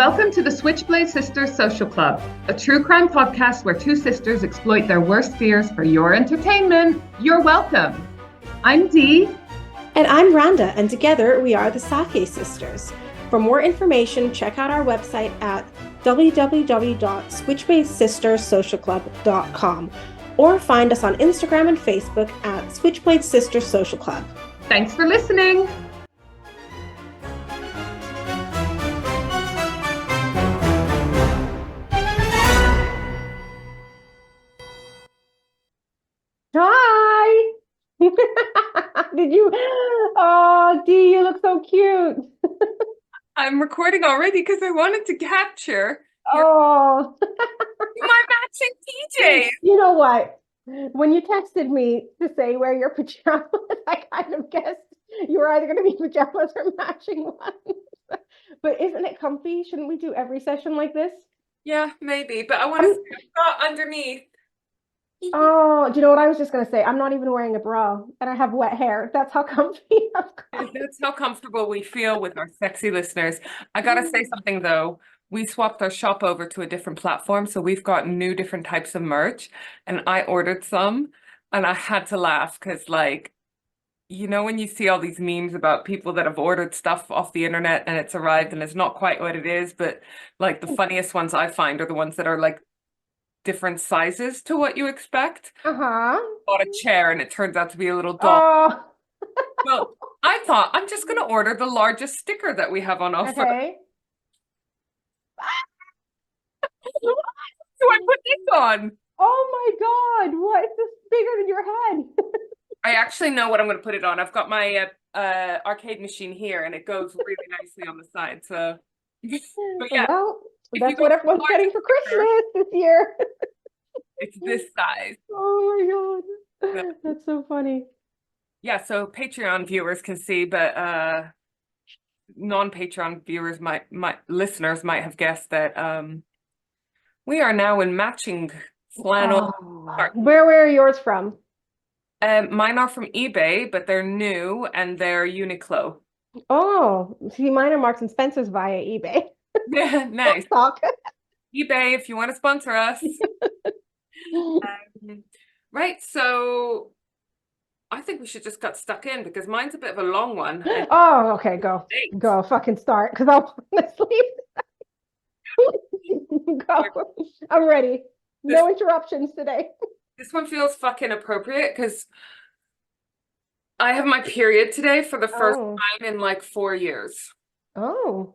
Welcome to the Switchblade Sisters Social Club, a true crime podcast where two sisters exploit their worst fears for your entertainment. You're welcome. I'm Dee. And I'm Rhonda, and together we are the Sake Sisters. For more information, check out our website at www.switchbladesistersocialclub.com or find us on Instagram and Facebook at Switchblade Sisters Social Club. Thanks for listening. Hi! Oh, Dee, you look so cute. I'm recording already because I wanted to capture Oh, my matching PJs. you know what? When you texted me to say wear your pajamas, I kind of guessed you were either going to be pajamas or matching ones. But isn't it comfy? Shouldn't we do every session like this? Yeah, maybe, but I want to see a bra underneath. Oh, do you know what I was just going to say? I'm not even wearing a bra and I have wet hair. That's how comfy I've got. That's how comfortable we feel with our sexy listeners. I gotta say something though. We swapped our shop over to a different platform, so we've got new different types of merch, and I ordered some, and I had to laugh because, like, you know, when you see all these memes about people that have ordered stuff off the internet and it's arrived and it's not quite what it is, but like the funniest ones I find are the ones that are like different sizes to what you expect. Uh-huh. Bought a chair and it turns out to be a little doll. Oh, Well, I thought I'm just gonna order the largest sticker that we have on offer. okay. Do I put this on? Oh my God, what? It's just bigger than your head. I actually know what I'm going to put it on. I've got my arcade machine here, and it goes really nicely on the side. So, but yeah, Well, that's what everyone's getting for Christmas this year. it's this size. Oh my God. That's so funny. Yeah, so Patreon viewers can see, but non-Patreon viewers listeners might have guessed that we are now in matching flannel. Oh. Where are yours from? Mine are from eBay, but they're new and they're Uniqlo. Oh, see, mine are Marks and Spencer's via eBay. Yeah, nice. Talk. eBay, if you want to sponsor us. Right, so I think we should just get stuck in because mine's a bit of a long one. Oh, okay, go. Go, fucking start, because I'll fall asleep. Go. I'm ready. No interruptions today. This one feels fucking appropriate because I have my period today for the first time in like 4 years. Oh.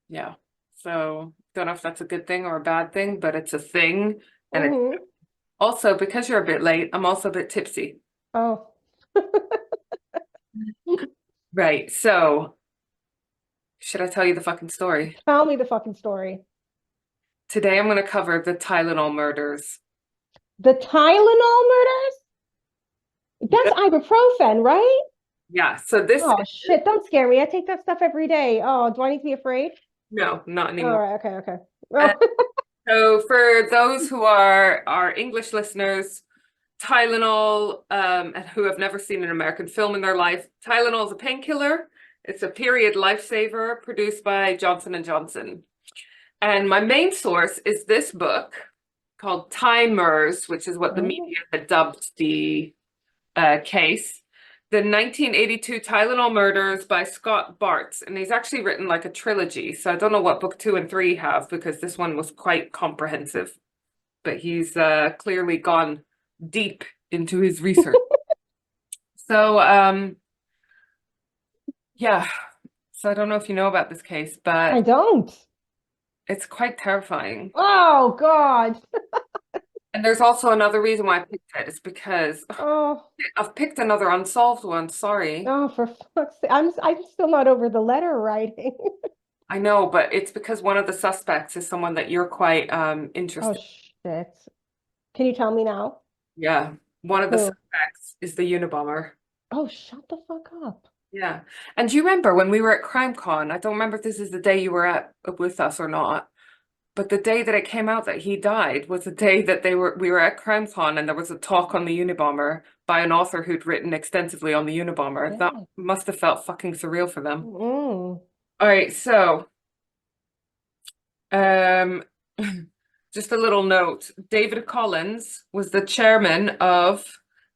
Yeah. So don't know if that's a good thing or a bad thing, but it's a thing. And it's also, because you're a bit late, I'm also a bit tipsy. Oh. Right. So should I tell you the fucking story? Tell me the fucking story. Today I'm going to cover the Tylenol murders. The Tylenol murders? That's ibuprofen, right? Yeah. So this. Oh shit! Don't scare me. I take that stuff every day. Oh, do I need to be afraid? No, not anymore. All right. Okay. Okay. So for those who are our English listeners, Tylenol, and who have never seen an American film in their life, Tylenol is a painkiller. It's a period lifesaver produced by Johnson & Johnson. And my main source is this book called Timers, which is what the media had dubbed the case. The 1982 Tylenol Murders by Scott Bartz. And he's actually written like a trilogy. So I don't know what book 2 and 3 have because this one was quite comprehensive. But he's clearly gone deep into his research. So, yeah. So I don't know if you know about this case, but I don't. It's quite terrifying. Oh God. And there's also another reason why I picked it. It's because I've picked another unsolved one. Sorry. Oh, for fuck's sake. I'm still not over the letter writing. I know, but it's because one of the suspects is someone that you're quite interested Oh shit. Can you tell me now? Yeah. One of the suspects is the Unabomber. Oh, shut the fuck up. Yeah. And do you remember when we were at CrimeCon? I don't remember if this is the day you were with us or not. But the day that it came out that he died was the day that we were at CrimeCon and there was a talk on the Unabomber by an author who'd written extensively on the Unabomber. That must have felt fucking surreal for them. All right, so Um, just a little note. David Collins was the chairman of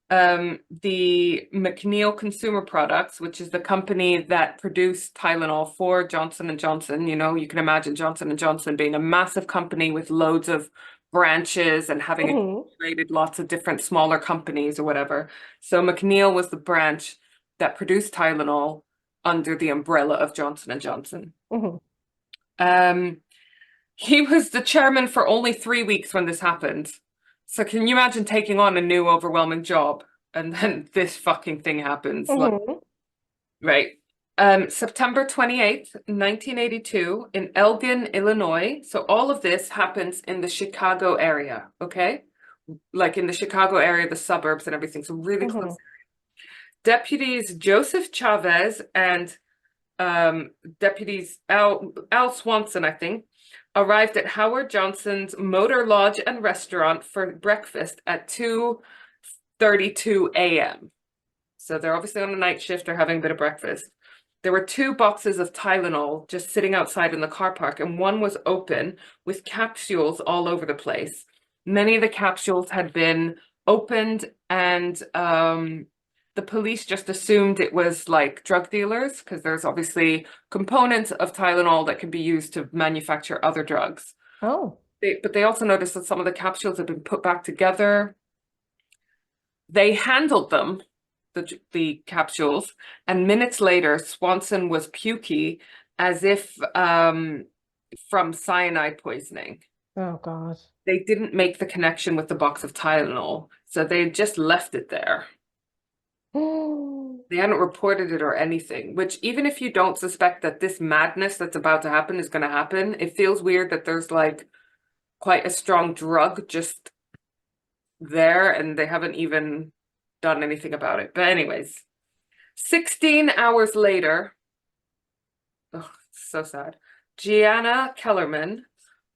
the McNeil Consumer Products, which is the company that produced Tylenol for Johnson and Johnson. You know, you can imagine Johnson and Johnson being a massive company with loads of branches and having Hmm. created lots of different smaller companies or whatever. So McNeil was the branch that produced Tylenol under the umbrella of Johnson and Johnson. Hmm. Um, he was the chairman for only 3 weeks when this happened. So can you imagine taking on a new overwhelming job and then this fucking thing happens? Like, Hmm. right. September 28th, 1982, in Elgin, Illinois. So all of this happens in the Chicago area, okay? Like in the Chicago area, the suburbs and everything. So really Hmm. close. Deputies Joseph Chavez and deputies Al Swanson, I think, arrived at Howard Johnson's Motor Lodge and Restaurant for breakfast at 2:32 a.m. So they're obviously on a night shift, they're having a bit of breakfast. There were 2 boxes of Tylenol just sitting outside in the car park, and one was open with capsules all over the place. Many of the capsules had been opened, and the police just assumed it was like drug dealers because there's obviously components of Tylenol that can be used to manufacture other drugs. Oh. But they also noticed that some of the capsules had been put back together. They handled them, the capsules, and minutes later, Swanson was pukey as if from cyanide poisoning. Oh God. They didn't make the connection with the box of Tylenol, so they just left it there. They hadn't reported it or anything, which even if you don't suspect that this madness that's about to happen is going to happen, it feels weird that there's like quite a strong drug just there and they haven't even done anything about it. But anyways, 16 hours later, oh, so sad. Gianna Kellerman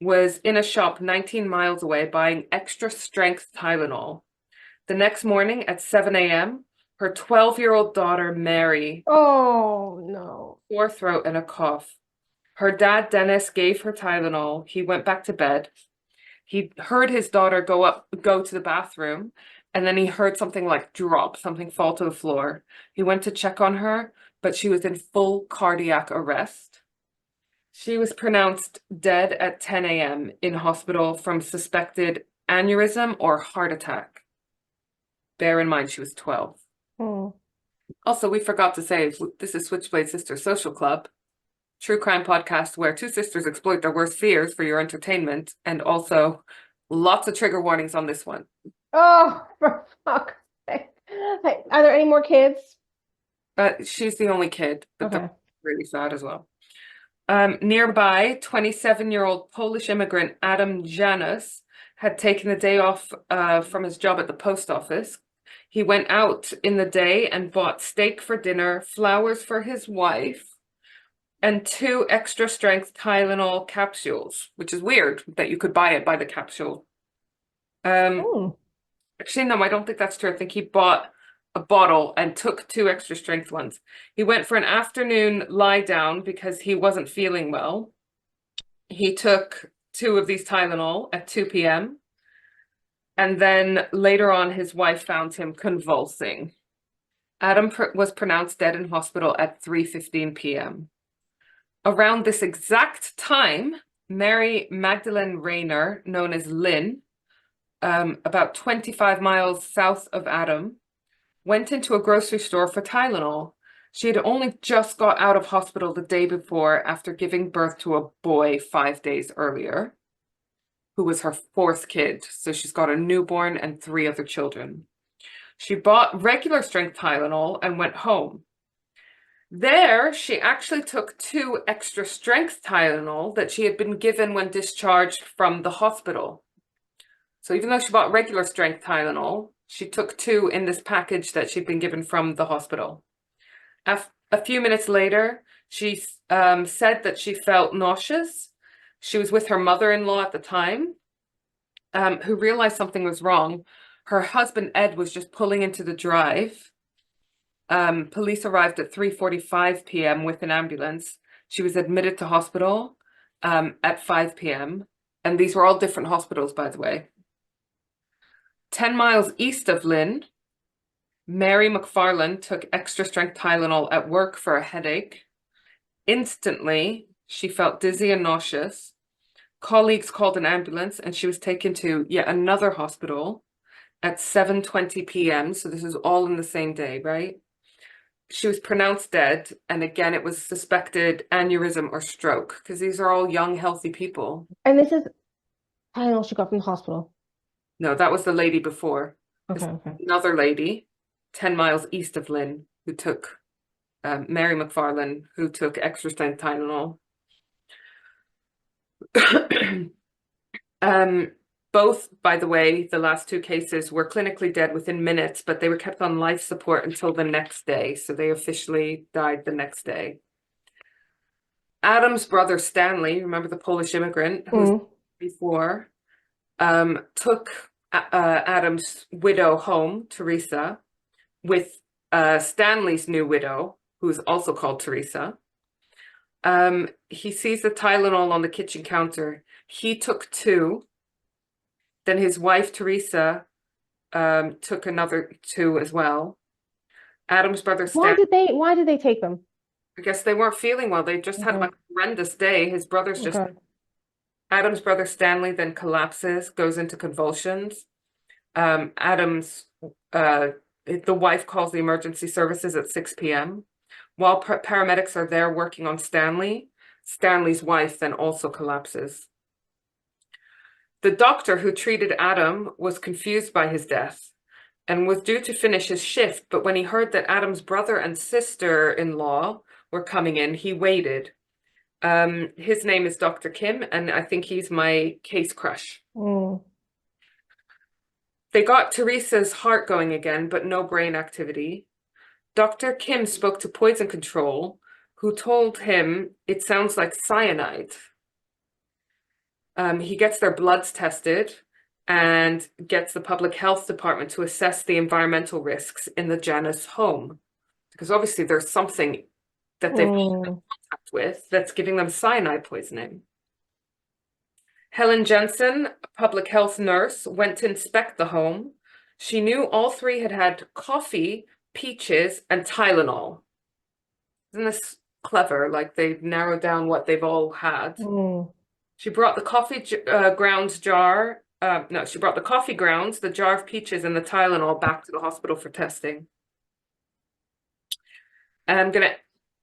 was in a shop 19 miles away buying extra strength Tylenol. The next morning at 7 a.m., her 12-year-old daughter, Mary, Oh no. sore throat and a cough. Her dad, Dennis, gave her Tylenol. He went back to bed. He heard his daughter go to the bathroom, and then he heard something like drop, something fall to the floor. He went to check on her, but she was in full cardiac arrest. She was pronounced dead at 10 a.m. in hospital from suspected aneurysm or heart attack. Bear in mind, she was 12. Hmm. Also, we forgot to say, this is Switchblade Sister Social Club, true crime podcast where two sisters exploit their worst fears for your entertainment, and also lots of trigger warnings on this one. Oh, for fuck's sake. Hey, are there any more kids? But she's the only kid, but Okay. they're really sad as well. Nearby, 27-year-old Polish immigrant Adam Janus had taken the day off from his job at the post office. He went out in the day and bought steak for dinner, flowers for his wife, and 2 extra-strength Tylenol capsules, which is weird that you could buy it by the capsule. Hmm. Actually, no, I don't think that's true. I think he bought a bottle and took 2 extra-strength ones. He went for an afternoon lie down because he wasn't feeling well. He took 2 of these Tylenol at 2 p.m. And then later on, his wife found him convulsing. Adam was pronounced dead in hospital at 3:15 p.m. Around this exact time, Mary Magdalene Rayner, known as Lynn, about 25 miles south of Adam, went into a grocery store for Tylenol. She had only just got out of hospital the day before after giving birth to a boy 5 days earlier, who was her 4th kid. So she's got a newborn and 3 other children. She bought regular strength Tylenol and went home. There, she actually took 2 extra-strength Tylenol that she had been given when discharged from the hospital. So even though she bought regular strength Tylenol, she took 2 in this package that she'd been given from the hospital. A few minutes later, she said that she felt nauseous. She was with her mother-in-law at the time, who realized something was wrong. Her husband, Ed, was just pulling into the drive. Police arrived at 3:45 p.m. with an ambulance. She was admitted to hospital. at 5 p.m. And these were all different hospitals, by the way. 10 miles east of Lynn, Mary McFarland took extra strength Tylenol at work for a headache. Instantly, she felt dizzy and nauseous. Colleagues called an ambulance and she was taken to yet another hospital at 7:20 p.m. So this is all in the same day, right? She was pronounced dead. And again, it was suspected aneurysm or stroke because these are all young, healthy people. And this is Tylenol she got from the hospital. No, that was the lady before. Okay, okay. Another lady, 10 miles east of Lynn, who took Mary McFarland, who took extra strength Tylenol. Both, by the way, the last two cases were clinically dead within minutes, but they were kept on life support until the next day. So they officially died the next day. Adam's brother, Stanley, remember the Polish immigrant who was before, took Adam's widow home, Teresa, with Stanley's new widow, who is also called Teresa. He sees the Tylenol on the kitchen counter. He took 2. Then his wife, Teresa, took another 2 as well. Adam's brother, Why did they take them? I guess they weren't feeling well. They just had a horrendous day. His brother's just, Adam's brother, Stanley, then collapses, goes into convulsions. The wife calls the emergency services at 6 p.m. While paramedics are there working on Stanley, Stanley's wife then also collapses. The doctor who treated Adam was confused by his death and was due to finish his shift, but when he heard that Adam's brother and sister-in-law were coming in, he waited. His name is Dr. Kim, and I think he's my case crush. They got Teresa's heart going again, but no brain activity. Dr. Kim spoke to poison control, who told him it sounds like cyanide. He gets their bloods tested and gets the public health department to assess the environmental risks in the Janus home. Because obviously there's something that they've been in contact with that's giving them cyanide poisoning. Helen Jensen, a public health nurse, went to inspect the home. She knew all 3 had had coffee, peaches, and Tylenol. Isn't this clever? Like they've narrowed down what they've all had. She brought the coffee grounds jar. No, she brought the coffee grounds, the jar of peaches, and the Tylenol back to the hospital for testing. And I'm going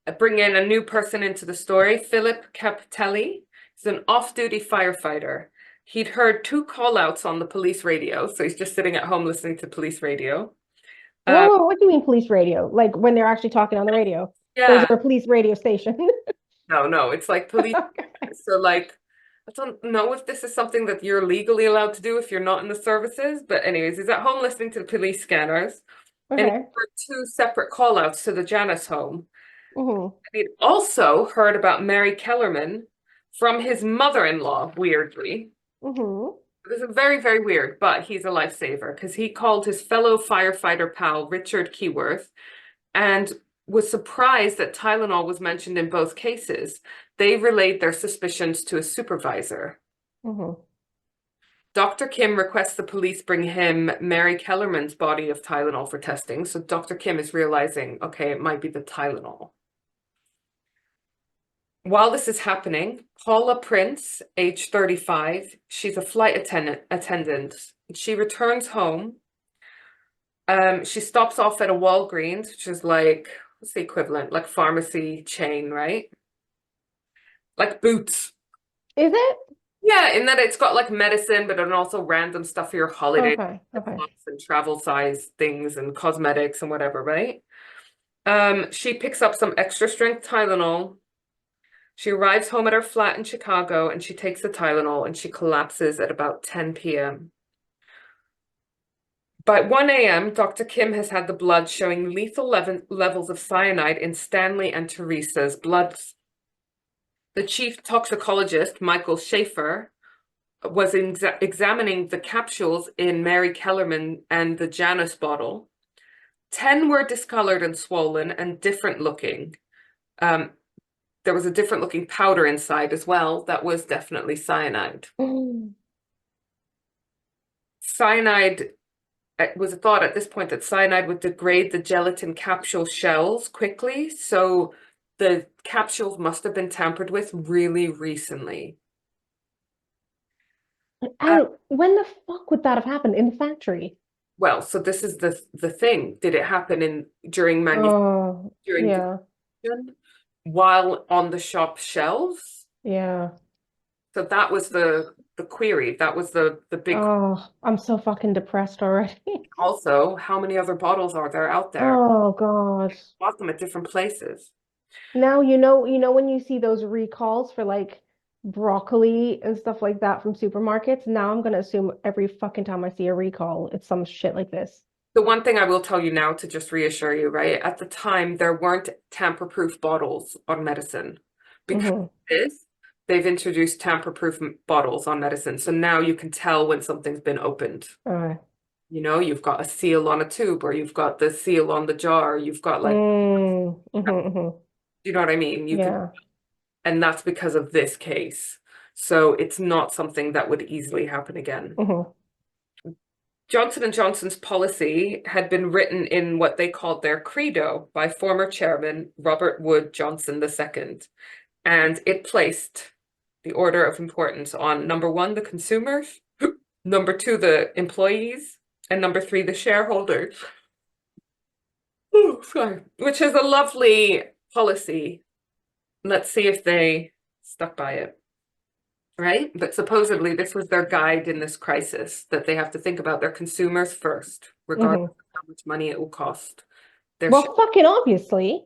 to bring in a new person into the story, Philip Capitelli. He's an off-duty firefighter. He'd heard 2 call-outs on the police radio, so he's just sitting at home listening to police radio. Whoa, what do you mean police radio? Like when they're actually talking on the radio? Yeah. Or is there a police radio station? No, it's like police. So like, I don't know if this is something that you're legally allowed to do if you're not in the services, but anyways, he's at home listening to the police scanners. And he heard 2 separate call-outs to the Janus home. And he'd also heard about Mary Kellerman from his mother-in-law, weirdly. This is very, very weird, but he's a lifesaver because he called his fellow firefighter pal, Richard Keyworth, and was surprised that Tylenol was mentioned in both cases. They relayed their suspicions to a supervisor. Dr. Kim requests the police bring him Mary Kellerman's body of Tylenol for testing. So Dr. Kim is realizing, okay, it might be the Tylenol. While this is happening, Paula Prince, age 35, she's a flight attendant. She returns home. She stops off at a Walgreens, which is like, what's the equivalent? Like pharmacy chain, right? Like Boots. Is it? Yeah, in that it's got like medicine, but then also random stuff for your holiday and travel size things and cosmetics and whatever, right? She picks up some extra strength Tylenol. She arrives home at her flat in Chicago and she takes the Tylenol and she collapses at about 10 p.m. By 1 a.m., Dr. Kim has had the blood showing lethal levels of cyanide in Stanley and Teresa's bloods. The chief toxicologist, Michael Schaefer, was examining the capsules in Mary Kellerman and the Janus bottle. 10 were discolored and swollen and different looking. there was a different looking powder inside as well that was definitely cyanide. Cyanide, it was thought at this point that cyanide would degrade the gelatin capsule shells quickly, so the capsules must have been tampered with really recently. And when the fuck would that have happened in the factory? Well, so this is the thing. Did it happen during Oh, during yeah, production while on the shop shelves? yeah. So that was the query. That was the big. Oh, I'm so fucking depressed already. Also, how many other bottles are there out there? Oh God. Bought them at different places. Now you know when you see those recalls for like broccoli and stuff like that from supermarkets, now I'm gonna assume every fucking time I see a recall, it's some shit like this. The one thing I will tell you now to just reassure you, right? At the time, there weren't tamper-proof bottles on medicine. Because of Hmm. this, they've introduced tamper-proof bottles on medicine. So now you can tell when something's been opened. Uh, You know, you've got a seal on a tube, or you've got the seal on the jar. You've got like, hmm. you know what I mean? You can, Yeah. and that's because of this case. So it's not something that would easily happen again. Hmm. Johnson & Johnson's policy had been written in what they called their credo by former chairman Robert Wood Johnson II, and it placed the order of importance on number one, the consumers, number two, the employees, and number three, the shareholders. Oh, sorry. Which is a lovely policy. Let's see if they stuck by it. Right? But supposedly this was their guide in this crisis, that they have to think about their consumers first, regardless Hmm. of how much money it will cost. Their Well, fucking obviously.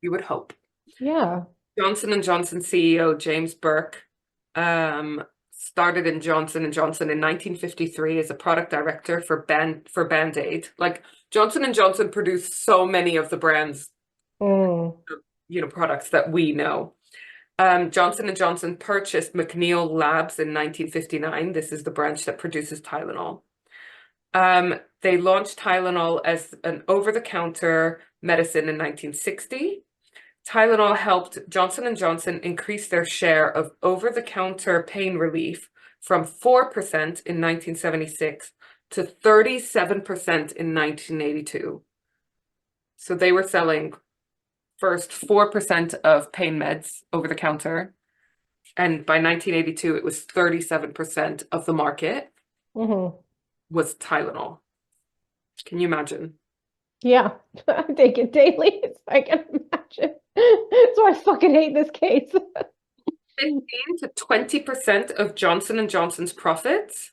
you would hope. Yeah. Johnson & Johnson CEO James Burke started in Johnson & Johnson in 1953 as a product director for Band-Aid. Like Johnson & Johnson produced so many of the brands, Mm. products that we know. Johnson & Johnson purchased McNeil Labs in 1959. This is the branch that produces Tylenol. They launched Tylenol as an over-the-counter medicine in 1960. Tylenol helped Johnson & Johnson increase their share of over-the-counter pain relief from 4% in 1976 to 37% in 1982. So they were selling first 4% of pain meds over the counter. And by 1982, it was 37% of the market Hmm. was Tylenol. Can you imagine? Yeah. I take it daily. So I can imagine. So I fucking hate this case. 15 to 20% of Johnson & Johnson's profits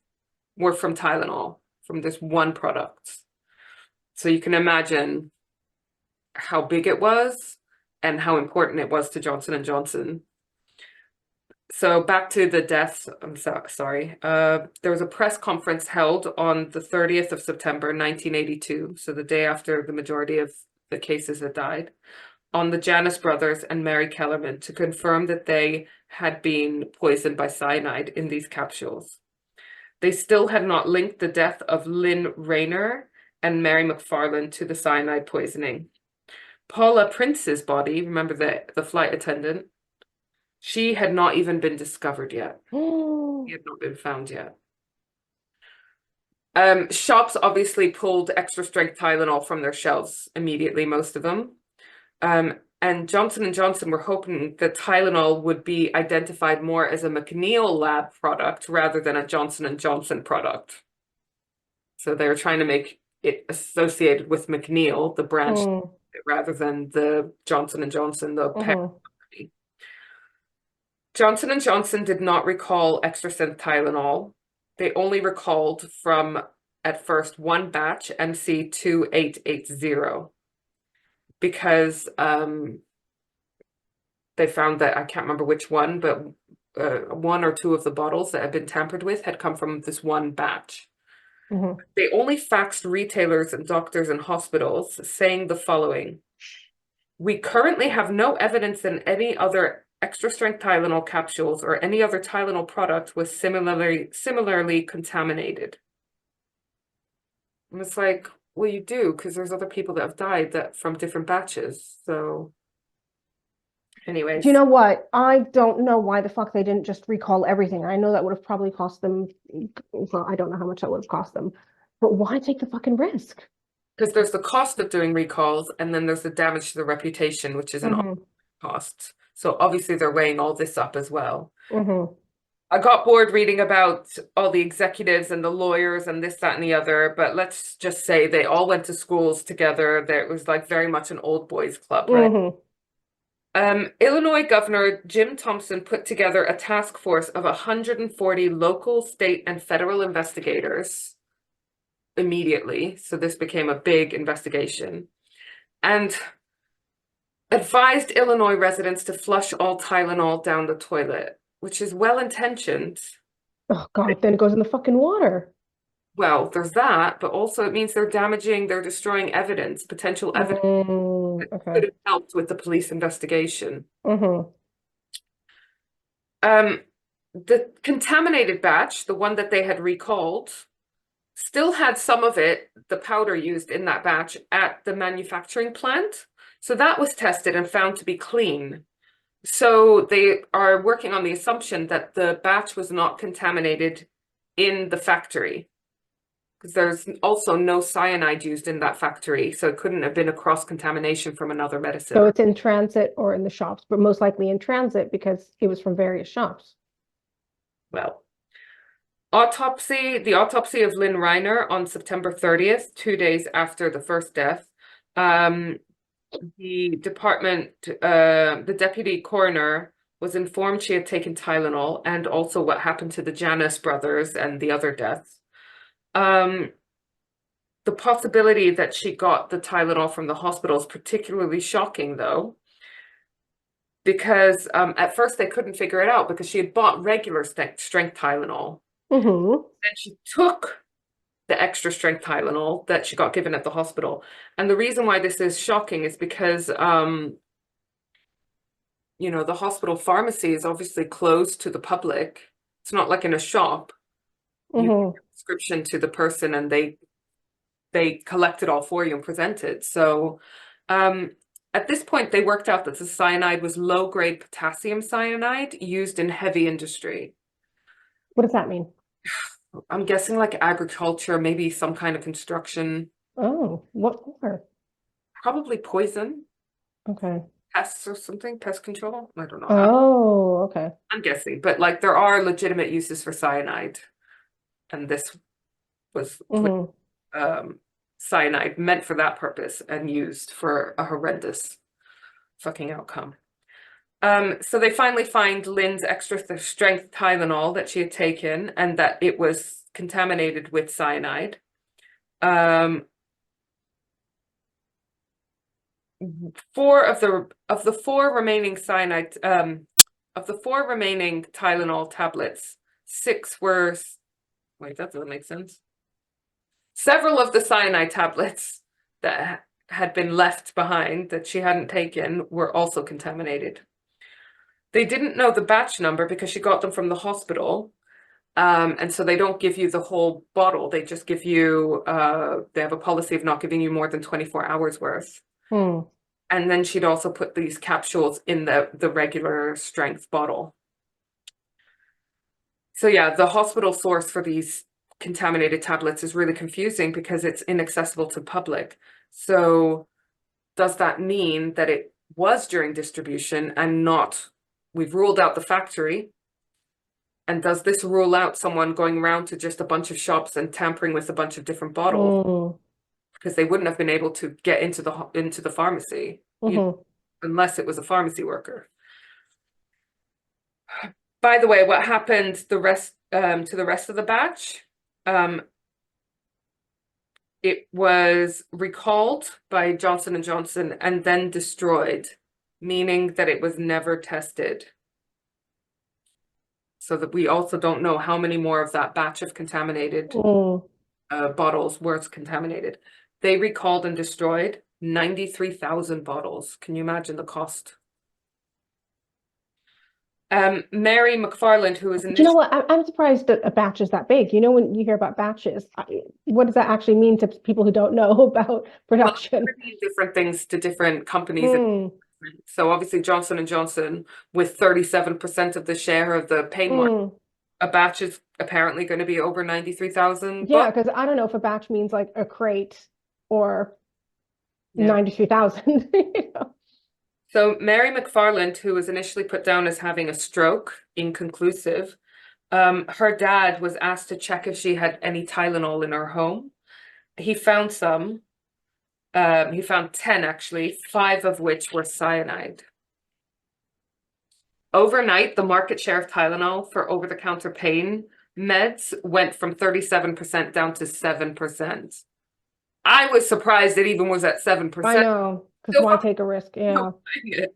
were from Tylenol, from this one product. So you can imagine how big it was and how important it was to Johnson & Johnson. So back to the deaths, I'm sorry. There was a press conference held on the 30th of September, 1982, so the day after the majority of the cases had died, on the Janus brothers and Mary Kellerman to confirm that they had been poisoned by cyanide in these capsules. They still had not linked the death of Lynn Rayner and Mary McFarland to the cyanide poisoning. Paula Prince's body, remember the flight attendant, she had not even been discovered yet. She had not been found yet. Shops obviously pulled extra strength Tylenol from their shelves immediately, most of them. And Johnson & Johnson were hoping that Tylenol would be identified more as a McNeil Lab product rather than a Johnson & Johnson product. So they were trying to make it associated with McNeil, the branch, Mm. rather than the Johnson & Johnson, the parent Hmm. company. Johnson & Johnson did not recall extra strength Tylenol. They only recalled from, at first, one batch, MC2880, because they found that, I can't remember which one, but one or two of the bottles that had been tampered with had come from this one batch. Hmm. They only faxed retailers and doctors and hospitals saying the following: we currently have no evidence in any other extra strength Tylenol capsules or any other Tylenol product was similarly contaminated. And it's like, well, you do, because there's other people that have died that from different batches. So Anyways, Do you know what? I don't know why the fuck they didn't just recall everything. I know that would have probably cost them, well, I don't know how much that would have cost them, but why take the fucking risk? because there's the cost of doing recalls, and then there's the damage to the reputation, which is an Hmm. cost. So obviously they're weighing all this up as well. Hmm. I got bored reading about all the executives and the lawyers and this, that, and the other, but let's just say they all went to schools together. There, it was like very much an old boys club, right? Hmm. Illinois Governor Jim Thompson put together a task force of 140 local, state, and federal investigators immediately. So this became a big investigation and advised Illinois residents to flush all Tylenol down the toilet, which is well-intentioned. Oh God, then it goes in the fucking water. Well, there's that, but also it means they're destroying evidence, potential evidence that could Okay. have helped with the police investigation. Hmm. The contaminated batch, the one that they had recalled, still had some of it, the powder used in that batch, at the manufacturing plant. So that was tested and found to be clean. So they are working on the assumption that the batch was not contaminated in the factory, because there's also no cyanide used in that factory. So it couldn't have been a cross-contamination from another medicine. So it's in transit or in the shops, but most likely in transit because it was from various shops. Well, the autopsy of Lynn Reiner on September 30th, 2 days after the first death. The deputy coroner was informed she had taken Tylenol, and also what happened to the Janus brothers and the other deaths. The possibility that she got the Tylenol from the hospital is particularly shocking, though, because at first they couldn't figure it out because she had bought regular strength Tylenol. Hmm. Then she took the extra strength Tylenol that she got given at the hospital. And the reason why this is shocking is because, the hospital pharmacy is obviously closed to the public. It's not like in a shop. You give Hmm. a prescription to the person and they collect it all for you and present it. So at this point, they worked out that the cyanide was low-grade potassium cyanide used in heavy industry. What does that mean? I'm guessing like agriculture, maybe some kind of construction, Oh, what for? probably poison, Okay. pests or something, pest control. I don't know how. Oh, okay. I'm guessing, but like there are legitimate uses for cyanide, and this was Hmm. cyanide meant for that purpose and used for a horrendous fucking outcome. So they finally find Lynn's extra strength Tylenol that she had taken and that it was contaminated with cyanide. Four of the four remaining cyanide of the four remaining Tylenol tablets, six were wait, that doesn't make sense. Several of the cyanide tablets that had been left behind that she hadn't taken were also contaminated. They didn't know the batch number because she got them from the hospital. And so they don't give you the whole bottle. They just give you, they have a policy of not giving you more than 24 hours worth. Hmm. And then she'd also put these capsules in the regular strength bottle. So yeah, the hospital source for these contaminated tablets is really confusing because it's inaccessible to public. So does that mean that it was during distribution and not, we've ruled out the factory? And does this rule out someone going around to just a bunch of shops and tampering with a bunch of different bottles? Hmm. Because they wouldn't have been able to get into the pharmacy, Hmm. unless it was a pharmacy worker. By the way, what happened to the rest of the batch? It was recalled by Johnson & Johnson and then destroyed, meaning that it was never tested. So that we also don't know how many more of that batch of contaminated Hmm. bottles were contaminated. They recalled and destroyed 93,000 bottles. Can you imagine the cost? Mary McFarland, who was Do you know initially what? I'm surprised that a batch is that big. You know, when you hear about batches, what does that actually mean to people who don't know about production? different things to different companies and Hmm. So obviously Johnson and Johnson with 37% of the share of the pain market. Mm. A batch is apparently going to be over 93,000 Yeah, bucks. because I don't know if a batch means like a crate or Yeah. 93,000. You know? So Mary McFarland, who was initially put down as having a stroke, inconclusive, her dad was asked to check if she had any Tylenol in her home. He found some. He found 10 actually, 5 of which were cyanide. Overnight, the market share of Tylenol for over-the-counter pain meds went from 37% down to 7%. I was surprised it even was at I 7%. know, because Still why fucking take a risk? Yeah. buying it.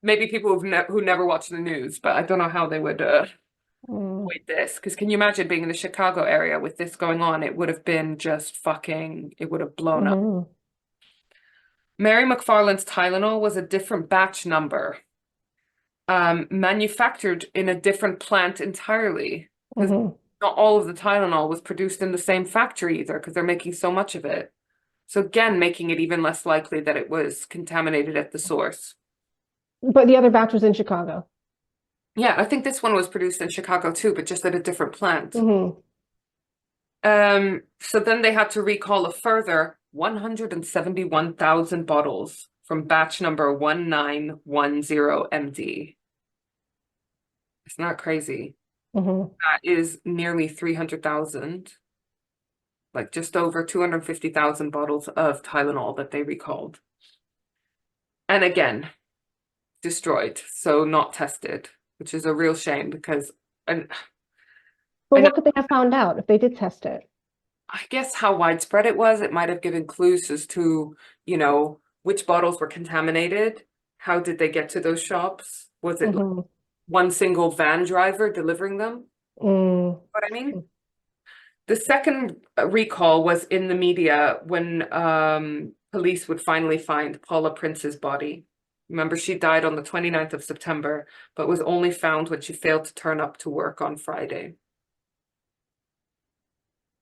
Maybe people who never watch the news, but I don't know how they would Mm. avoid this. Because can you imagine being in the Chicago area with this going on? It would have been just fucking, it would have blown up. Hmm. Mary McFarland's Tylenol was a different batch number, manufactured in a different plant entirely. Because Hmm. not all of the Tylenol was produced in the same factory either, because they're making so much of it. So again, making it even less likely that it was contaminated at the source. But the other batch was in Chicago. Yeah, I think this one was produced in Chicago too, but just at a different plant. Hmm. So then they had to recall a further 171,000 bottles from batch number 1910 MD. It's not crazy. Hmm. That is nearly 300,000, like just over 250,000 bottles of Tylenol that they recalled. And again, destroyed, so not tested, which is a real shame because and But I know what could they have found out if they did test it? I guess how widespread it was, it might have given clues as to, which bottles were contaminated. How did they get to those shops? Was it like Hmm. one single van driver delivering them? Mm. What I mean? The second recall was in the media when police would finally find Paula Prince's body. Remember, she died on the 29th of September, but was only found when she failed to turn up to work on Friday.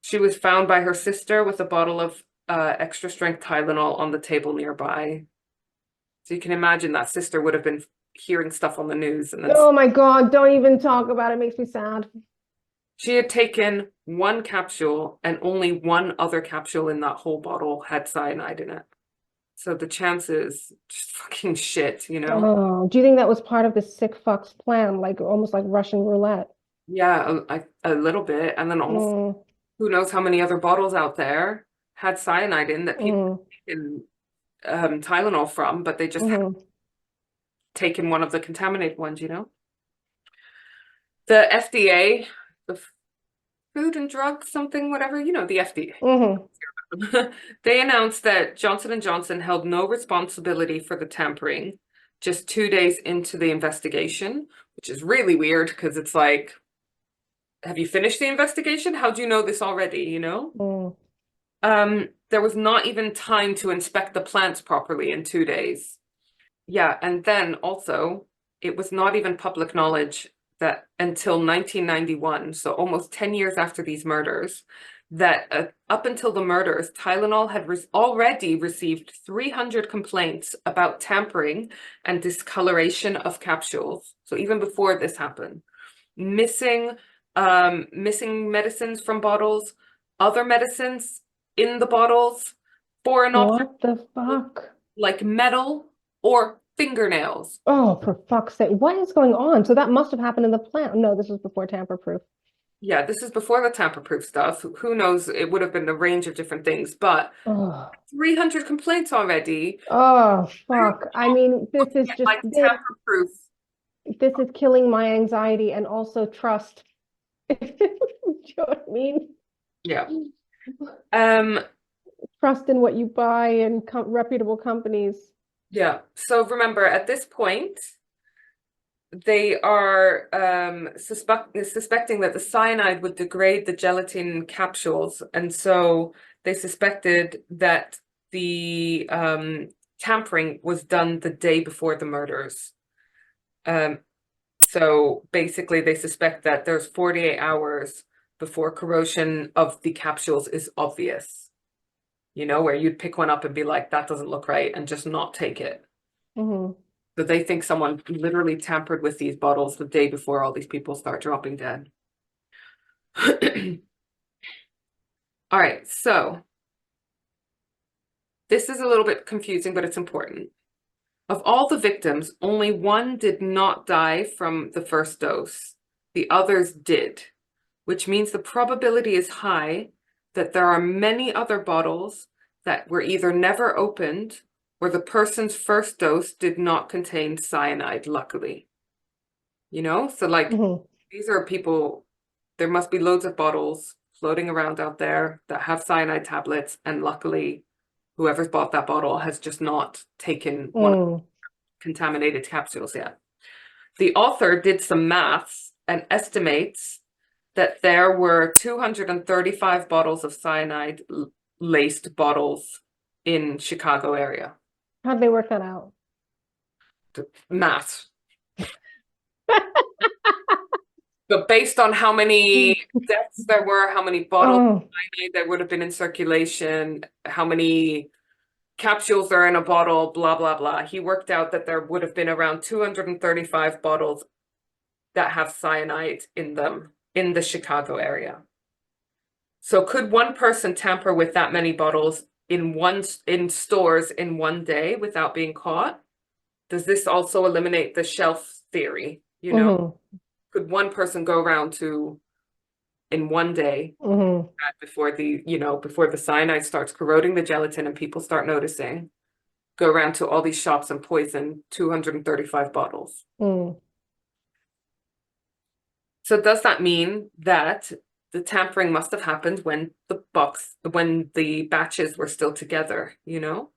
She was found by her sister with a bottle of extra strength Tylenol on the table nearby. So you can imagine that sister would have been hearing stuff on the news, and then Oh my God, don't even talk about it. It makes me sad. she had taken one capsule, and only one other capsule in that whole bottle had cyanide in it. So the chances, just fucking shit, you know? Oh, do you think that was part of the sick fuck's plan, like almost like Russian roulette? Yeah, a little bit. And then also, Mm. who knows how many other bottles out there had cyanide in that people Mm. taken Tylenol from, but they just had Hmm. taken one of the contaminated ones, you know? The FDA, the Food and Drug something, whatever, the Hmm. FDA. They announced that Johnson and Johnson held no responsibility for the tampering just 2 days into the investigation, which is really weird because it's like, have you finished the investigation? How do you know this already, you know? Mm. There was not even time to inspect the plants properly in 2 days. Yeah, and then also, it was not even public knowledge that until 1991, so almost 10 years after these murders, that up until the murders, Tylenol had already received 300 complaints about tampering and discoloration of capsules. So even before this happened, missing missing medicines from bottles, other medicines in the bottles, foreign objects What the fuck? like metal or fingernails. Oh, for fuck's sake. What is going on? So that must have happened in the plant. No, this was before tamper-proof. Yeah, this is before the tamper-proof stuff. Who knows? It would have been a range of different things, but Oh, 300 complaints already. oh, fuck. I mean, this is just Like tamper-proof. this is killing my anxiety and also trust. Do you know what I mean? Yeah. Um, Trust in what you buy in reputable companies. yeah. So remember, at this point, they are suspecting that the cyanide would degrade the gelatin capsules, and so they suspected that the tampering was done the day before the murders. Um, so basically, they suspect that there's 48 hours before corrosion of the capsules is obvious. Where you'd pick one up and be like, that doesn't look right, and just not take it. Mm-hmm. So they think someone literally tampered with these bottles the day before all these people start dropping dead. All right, so this is a little bit confusing, but it's important. Of all the victims, only one did not die from the first dose. The others did, which means the probability is high that there are many other bottles that were either never opened or the person's first dose did not contain cyanide, luckily. You know, so like Mm-hmm. these are people, there must be loads of bottles floating around out there that have cyanide tablets, and luckily whoever's bought that bottle has just not taken one of the Mm. contaminated capsules yet. The author did some maths and estimates that there were 235 bottles of cyanide laced bottles in Chicago area. How'd they work that out? Math. But based on how many deaths there were, how many bottles of Oh, cyanide there would have been in circulation, how many capsules are in a bottle, blah, blah, blah. He worked out that there would have been around 235 bottles that have cyanide in them in the Chicago area. So could one person tamper with that many bottles in stores in one day without being caught? Does this also eliminate the shelf theory? You know, mm-hmm. could one person go around to in one day Mm-hmm. before before the cyanide starts corroding the gelatin and people start noticing, go around to all these shops and poison 235 bottles? Mm. So does that mean that the tampering must have happened when the batches were still together, you know?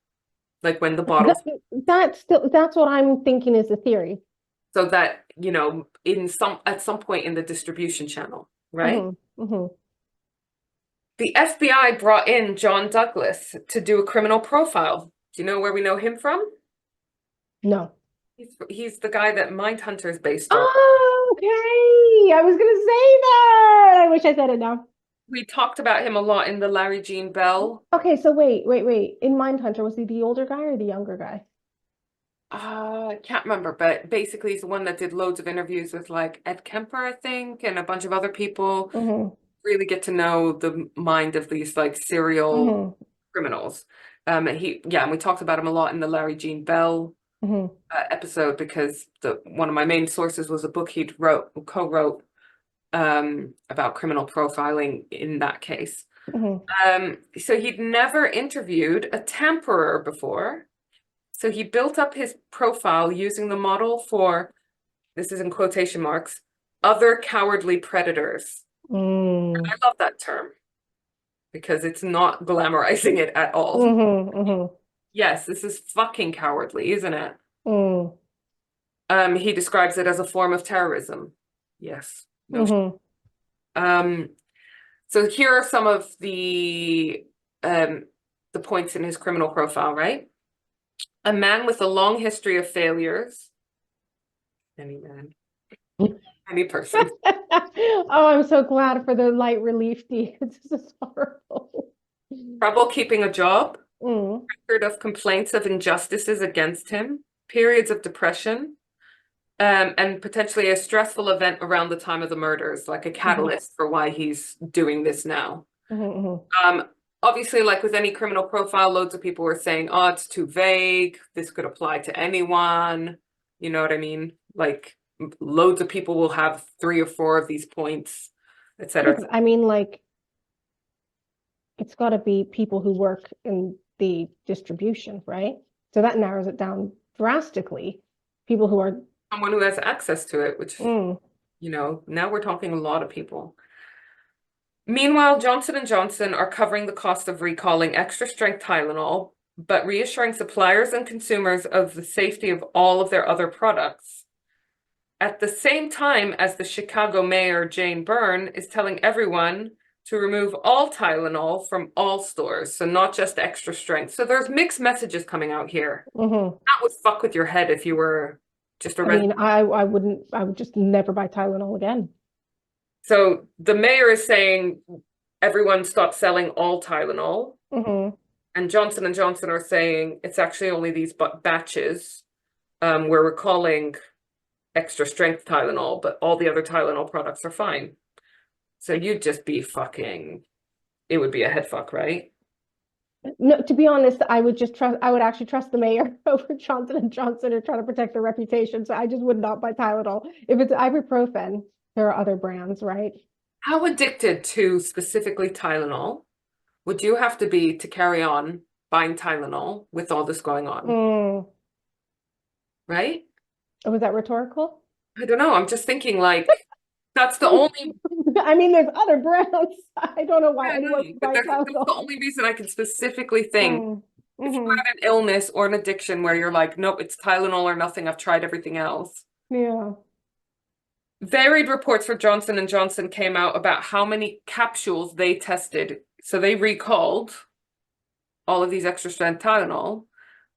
Like when the bottles, That's what I'm thinking is the theory. so that, at some point in the distribution channel, right? Mm-hmm. Mm-hmm. The FBI brought in John Douglas to do a criminal profile. Do you know where we know him from? No. He's the guy that Mindhunter is based on. Oh, okay. I was gonna say that. I wish I said it now. We talked about him a lot in the Larry Jean Bell. Okay, so wait. In Mindhunter, was he the older guy or the younger guy? I can't remember, but basically he's the one that did loads of interviews with like Ed Kemper, I think, and a bunch of other people. Mm-hmm. Really get to know the mind of these like serial Mm-hmm. criminals. And we talked about him a lot in the Larry Jean Bell Mm-hmm. episode, because one of my main sources was a book he'd co-wrote about criminal profiling in that case. Mm-hmm. So he'd never interviewed a tamperer before. So he built up his profile using the model for, this is in quotation marks, other cowardly predators. Mm. I love that term because it's not glamorizing it at all. Mm-hmm. Mm-hmm. Yes, this is fucking cowardly, isn't it? Mm. He describes it as a form of terrorism. Yes. No. Mm-hmm. Um, so here are some of the points in his criminal profile, right? A man with a long history of failures. Any man. Any person. Oh, I'm so glad for the light relief, Dee. This is horrible. Trouble keeping a job. Mm. Record of complaints of injustices against him. Periods of depression. And potentially a stressful event around the time of the murders, like a catalyst for why he's doing this now. Mm-hmm. Obviously, like with any criminal profile, loads of people were saying, oh, it's too vague. This could apply to anyone. You know what I mean? Like loads of people will have 3 or 4 of these points, etc. I mean, like, it's got to be people who work in the distribution, right? So that narrows it down drastically. People who are Someone who has access to it, which, mm. now we're talking a lot of people. Meanwhile, Johnson & Johnson are covering the cost of recalling extra strength Tylenol, but reassuring suppliers and consumers of the safety of all of their other products. At the same time as the Chicago mayor, Jane Byrne, is telling everyone to remove all Tylenol from all stores, so not just extra strength. So there's mixed messages coming out here. Mm-hmm. That would fuck with your head if you were just a I resident. mean, I would just never buy Tylenol again. So the mayor is saying everyone stop selling all Tylenol. Mm-hmm. And Johnson & Johnson are saying it's actually only these batches. we're recalling extra strength Tylenol, but all the other Tylenol products are fine. So you'd just be fucking, it would be a head fuck, right? No, to be honest, I would actually trust the mayor over Johnson and Johnson to try to protect their reputation. So I just would not buy Tylenol. If it's ibuprofen, there are other brands, right? How addicted to specifically Tylenol would you have to be to carry on buying Tylenol with all this going on, Mm. right? Was that rhetorical? I don't know. I'm just thinking like that's the only I mean, there's other brands. I don't know why yeah, anyone no, would but buy that's the Tylenol. only reason I can specifically think Mm. if you Hmm. had an illness or an addiction where you're like, nope, it's Tylenol or nothing. I've tried everything else. Yeah. Varied reports for Johnson and Johnson came out about how many capsules they tested. So they recalled all of these extra strength Tylenol.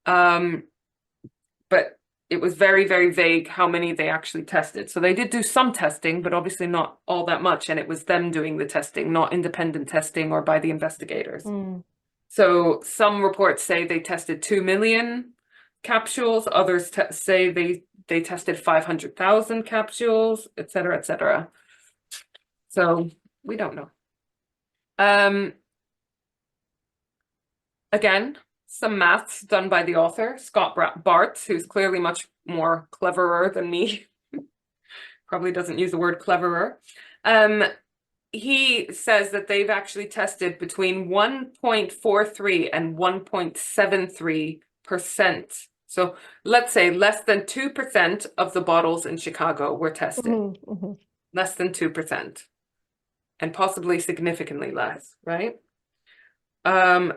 But it was very, very vague how many they actually tested. So they did do some testing, but obviously not all that much. And it was them doing the testing, not independent testing or by the investigators. Mm. So some reports say they tested 2 million capsules. Others say they tested 500,000 capsules, et cetera, et cetera. So we don't know. Again, some maths done by the author, Scott Bartz, who's clearly much more cleverer than me. Probably doesn't use the word cleverer. He says that they've actually tested between 1.43 and 1.73%. So let's say less than 2% of the bottles in Chicago were tested. Mm-hmm. Mm-hmm. Less than 2%. And possibly significantly less, right? And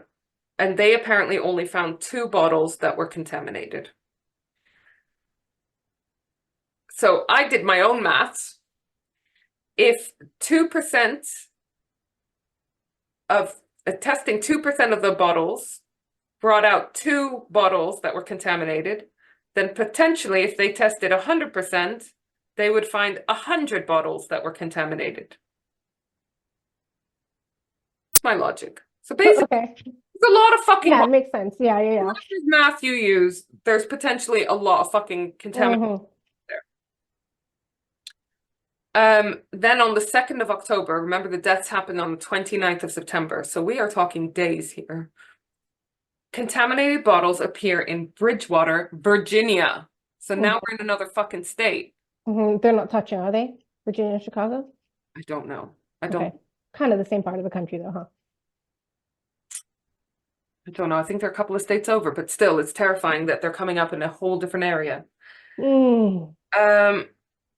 they apparently only found 2 bottles that were contaminated. So I did my own maths. If 2% of testing 2% of the bottles brought out 2 bottles that were contaminated, then potentially if they tested 100%, they would find 100 bottles that were contaminated. That's my logic. So basically, Okay. it's a lot of fucking Yeah, it makes sense. Yeah, yeah, yeah. whatever math you use, there's potentially a lot of fucking contamination. Mm-hmm. Then on the 2nd of October, remember the deaths happened on the 29th of September, so we are talking days here. Contaminated bottles appear in Bridgewater, Virginia. So now we're in another fucking state. Mm-hmm. They're not touching, are they? Virginia and Chicago? I don't know. I Okay. Kind of the same part of the country though, huh? don't know. I think they're a couple of states over, but still, it's terrifying that they're coming up in a whole different area. Mm.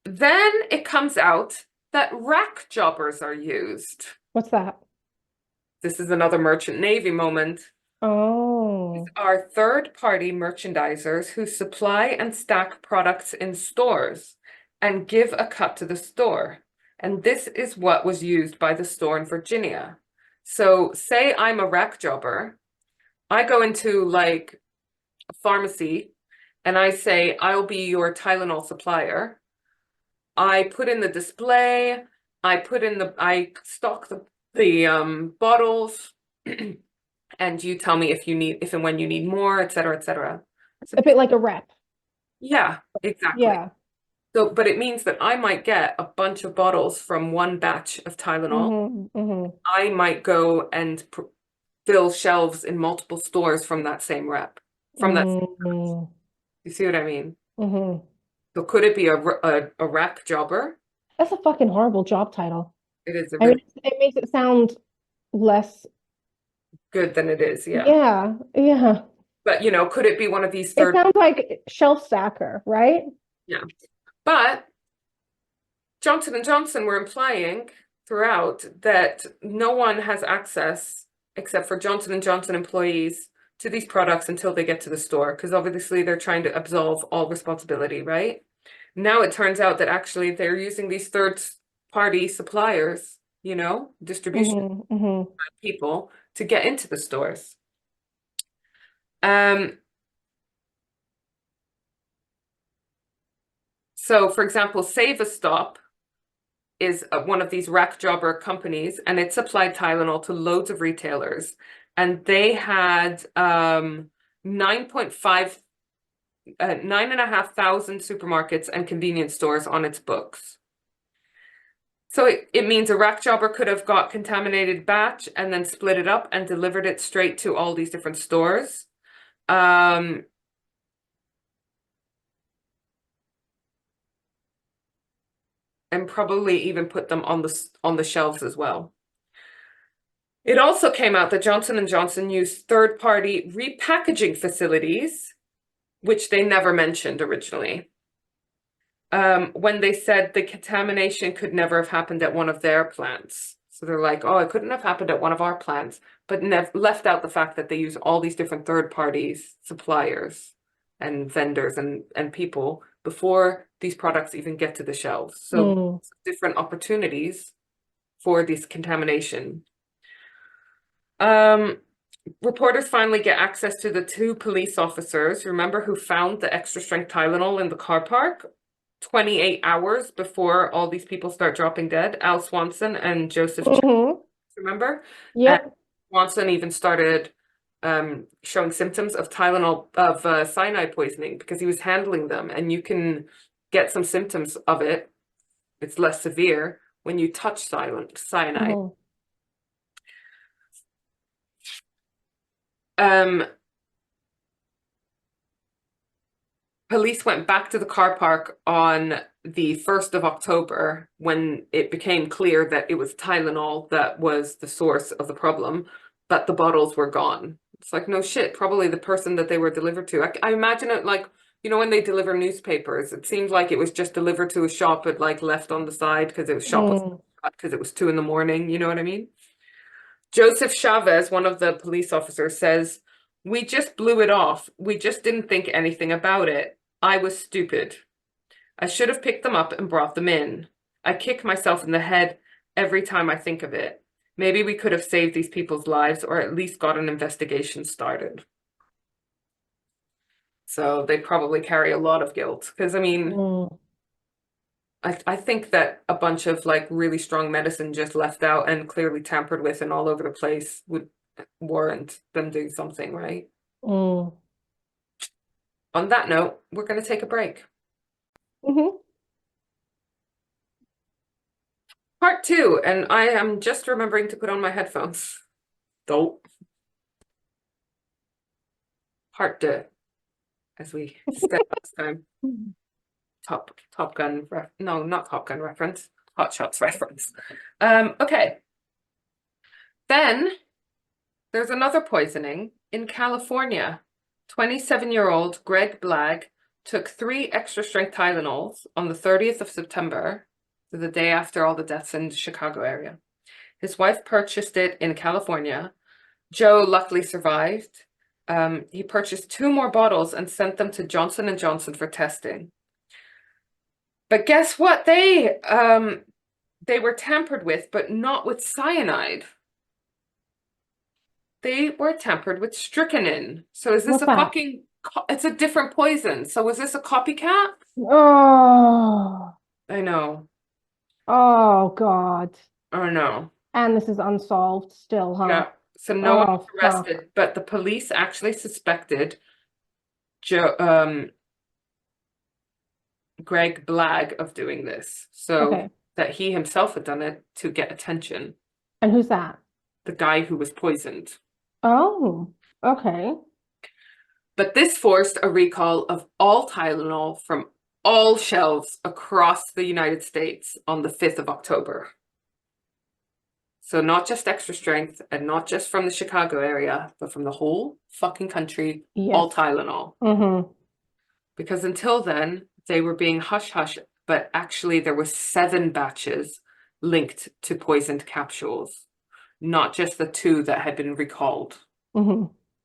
Then it comes out that rack jobbers are used. What's that? This is another Merchant Navy moment. Oh. Are third-party merchandisers who supply and stack products in stores and give a cut to the store. And this is what was used by the store in Virginia. So say I'm a rack jobber. I go into like a pharmacy and I say, I'll be your Tylenol supplier. I put in the display, I stock the bottles, and you tell me if and when you need more, et cetera, et cetera. So, A bit like a rep. yeah, exactly. Yeah. So, but it means that I might get a bunch of bottles from one batch of Tylenol. Mm-hmm. Mm-hmm. I might go and fill shelves in multiple stores from that same rep, from that. Mm-hmm. You see what I mean? Mm-hmm. So could it be a rack jobber? That's a fucking horrible job title. It is a I mean, really it makes it sound less. good than it is, yeah. Yeah, yeah. But could it be one of these It third? sounds like shelf stacker, right? Yeah. But Johnson and Johnson were implying throughout that no one has access except for Johnson and Johnson employees to these products until they get to the store, because obviously they're trying to absolve all responsibility, right? Now it turns out that actually they're using these third-party suppliers, distribution Mm-hmm. Mm-hmm. people to get into the stores. So, for example, Save a Stop is one of these rack jobber companies, and it supplied Tylenol to loads of retailers. And they had 9.5 9,500 supermarkets and convenience stores on its books. So it means a rack jobber could have got contaminated batch and then split it up and delivered it straight to all these different stores. And probably even put them on the shelves as well. It also came out that Johnson & Johnson used third-party repackaging facilities, which they never mentioned originally. When they said the contamination could never have happened at one of their plants. So they're like, oh, it couldn't have happened at one of our plants, but left out the fact that they use all these different third parties, suppliers and vendors and people before these products even get to the shelves. So different opportunities for this contamination. Reporters finally get access to the 2 police officers, remember, who found the extra strength Tylenol in the car park 28 hours before all these people start dropping dead, Al Swanson and Joseph Chavez, remember? Yep. And Swanson even started showing symptoms of cyanide poisoning because he was handling them, and you can get some symptoms of it. It's less severe when you touch cyanide. Police went back to the car park on the 1st of October when it became clear that it was Tylenol that was the source of the problem, but the bottles were gone. It's like, no shit, probably the person that they were delivered to. I imagine it like, you know, when they deliver newspapers, it seemed like it was just delivered to a shop but like left on the side because it was because it was 2 a.m, you know what I mean? Joseph Chavez, one of the police officers, says, "We just blew it off. We just didn't think anything about it. I was stupid. I should have picked them up and brought them in. I kick myself in the head every time I think of it. Maybe we could have saved these people's lives or at least got an investigation started." So they probably carry a lot of guilt because, I mean, I think that a bunch of like really strong medicine just left out and clearly tampered with and all over the place would warrant them doing something, right? On that note, we're going to take a break. Part 2, and I am just remembering to put on my headphones. Dope. Part 2, as we said last time. Top Gun, no, not Top Gun reference, Hot Shots reference. Okay. Then there's another poisoning in California. 27-year-old Greg Blagg took 3 extra strength Tylenols on the 30th of September, the day after all the deaths in the Chicago area. His wife purchased it in California. Joe luckily survived. He purchased 2 more bottles and sent them to Johnson & Johnson for testing. But guess what? They were tampered with, but not with cyanide. They were tampered with strychnine. So is this What's a that? fucking... It's a different poison. So is this a copycat? Oh, I know. oh God. I know. And this is unsolved still, huh? Yeah. So no one was Oh, arrested, fuck. but the police actually suspected Joe, Greg Blagg of doing this. So Okay. that he himself had done it to get attention. And who's that? The guy who was poisoned. Oh, okay. But this forced a recall of all Tylenol from all shelves across the United States on the 5th of October. So not just extra strength and not just from the Chicago area, but from the whole fucking country, all Yes. Tylenol. Because until then, they were being hush-hush, but actually there were 7 batches linked to poisoned capsules, not just the 2 that had been recalled.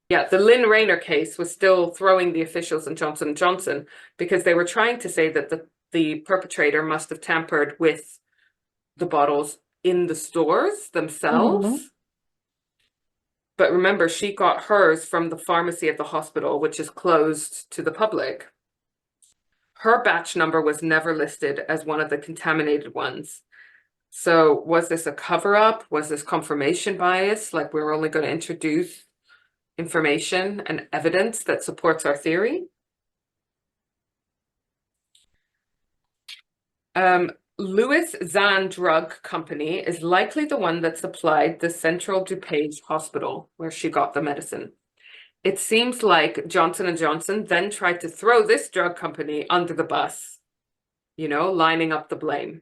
Yeah, the Lynn Rayner case was still throwing the officials in Johnson & Johnson because they were trying to say that the perpetrator must have tampered with the bottles in the stores themselves. But remember, she got hers from the pharmacy at the hospital, which is closed to the public. Her batch number was never listed as one of the contaminated ones. So was this a cover-up? Was this confirmation bias? Like we're only going to introduce information and evidence that supports our theory? Louis Zahn Drug Company is likely the one that supplied the Central DuPage Hospital where she got the medicine. It seems like Johnson & Johnson then tried to throw this drug company under the bus, lining up the blame.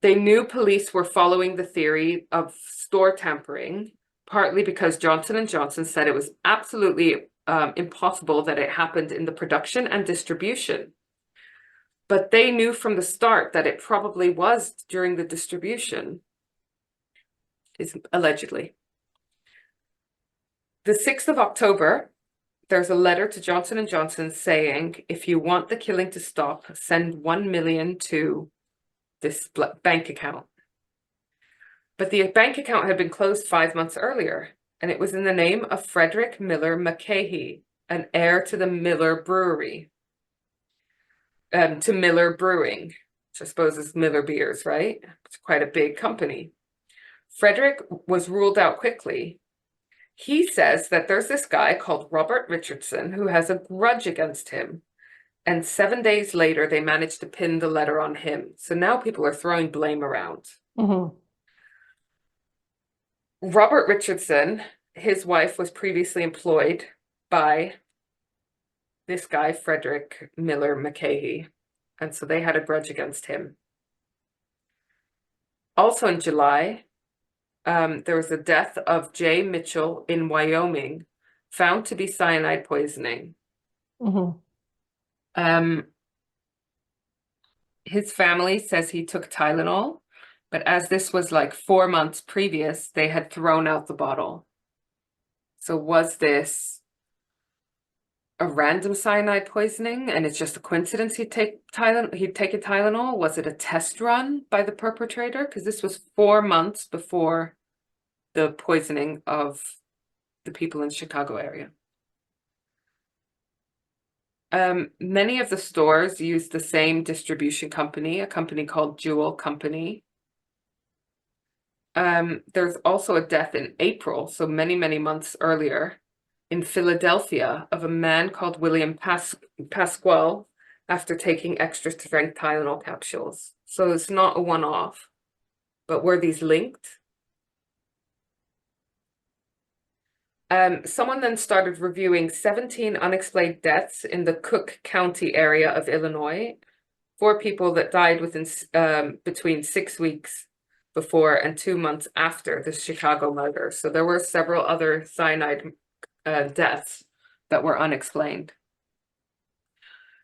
They knew police were following the theory of store tampering, partly because Johnson & Johnson said it was absolutely impossible that it happened in the production and distribution. But they knew from the start that it probably was during the distribution, allegedly. The 6th of October, there's a letter to Johnson & Johnson saying, if you want the killing to stop, send 1 million to this bank account. But the bank account had been closed 5 months earlier, and it was in the name of Frederick Miller McCahey, an heir to the Miller Brewery. To Miller Brewing, which I suppose is Miller Beers, right? It's quite a big company. Frederick was ruled out quickly. He says that there's this guy called Robert Richardson who has a grudge against him. And 7 days later, they managed to pin the letter on him. So now people are throwing blame around. Mm-hmm. Robert Richardson, his wife was previously employed by this guy, Frederick Miller McCahey. And so they had a grudge against him. Also in July, there was the death of Jay Mitchell in Wyoming, found to be cyanide poisoning. Mm-hmm. His family says he took Tylenol, but as this was like 4 months previous, they had thrown out the bottle. So was this a random cyanide poisoning and it's just a coincidence he'd taken Tylenol? Was it a test run by the perpetrator? Because this was 4 months before the poisoning of the people in the Chicago area. Many of the stores used the same distribution company, a company called Jewel Company. There's also a death in April, so many, many months earlier, in Philadelphia, of a man called William Pasquale after taking extra strength Tylenol capsules. So it's not a one-off, but were these linked? Someone then started reviewing 17 unexplained deaths in the Cook County area of Illinois, 4 people that died within between 6 weeks before and 2 months after the Chicago murder. So there were several other cyanide deaths that were unexplained.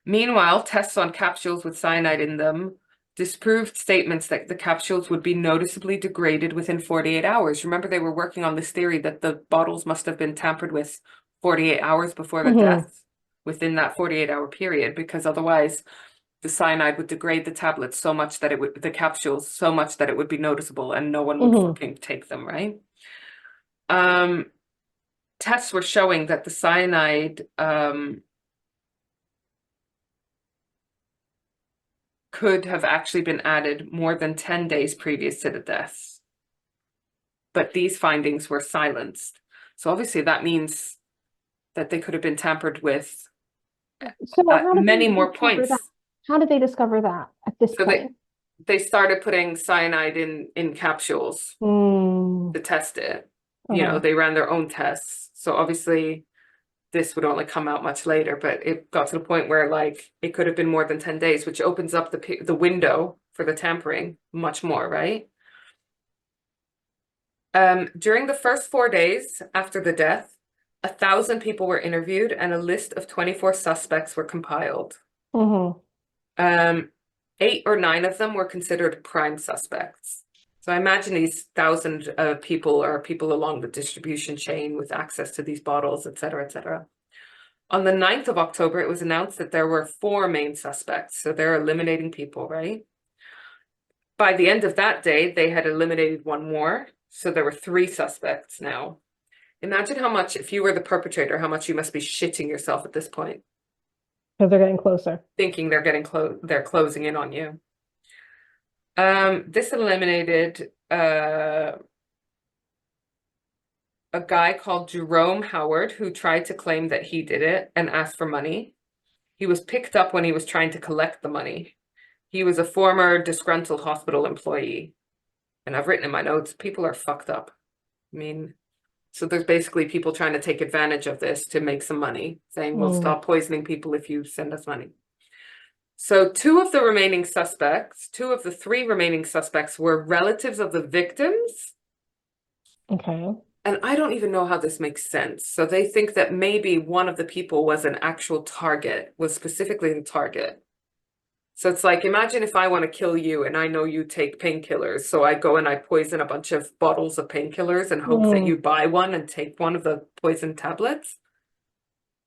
Meanwhile, tests on capsules with cyanide in them disproved statements that the capsules would be noticeably degraded within 48 hours. Remember, they were working on this theory that the bottles must have been tampered with 48 hours before the death, within that 48-hour period, because otherwise the cyanide would degrade the tablets so much that the capsules so much that it would be noticeable and no one would fucking take them, right? Tests were showing that the cyanide could have actually been added more than 10 days previous to the deaths. But these findings were silenced. So obviously that means that they could have been tampered with many more points. How did they discover that at this point? They started putting cyanide in capsules to test it. They ran their own tests. So obviously this would only come out much later, but it got to the point where like it could have been more than 10 days, which opens up the window for the tampering much more, right? During the first 4 days after the death, 1,000 people were interviewed and a list of 24 suspects were compiled. 8 or 9 of them were considered prime suspects. So I imagine these 1,000 people are people along the distribution chain with access to these bottles, et cetera, et cetera. On the 9th of October, it was announced that there were 4 main suspects. So they're eliminating people, right? By the end of that day, they had eliminated 1 more. So there were 3 suspects now. Imagine how much, if you were the perpetrator, how much you must be shitting yourself at this point. Because they're getting closer. Thinking they're closing in on you. This eliminated a guy called Jerome Howard, who tried to claim that he did it and asked for money. He was picked up when he was trying to collect the money. He was a former disgruntled hospital employee. And I've written in my notes, people are fucked up. I mean, so there's basically people trying to take advantage of this to make some money, saying we'll stop poisoning people if you send us money. So two of the three remaining suspects were relatives of the victims. Okay. And I don't even know how this makes sense. So they think that maybe one of the people was an actual target, was specifically the target. So it's like, imagine if I want to kill you and I know you take painkillers. So I go and I poison a bunch of bottles of painkillers and hope that you buy one and take one of the poison tablets.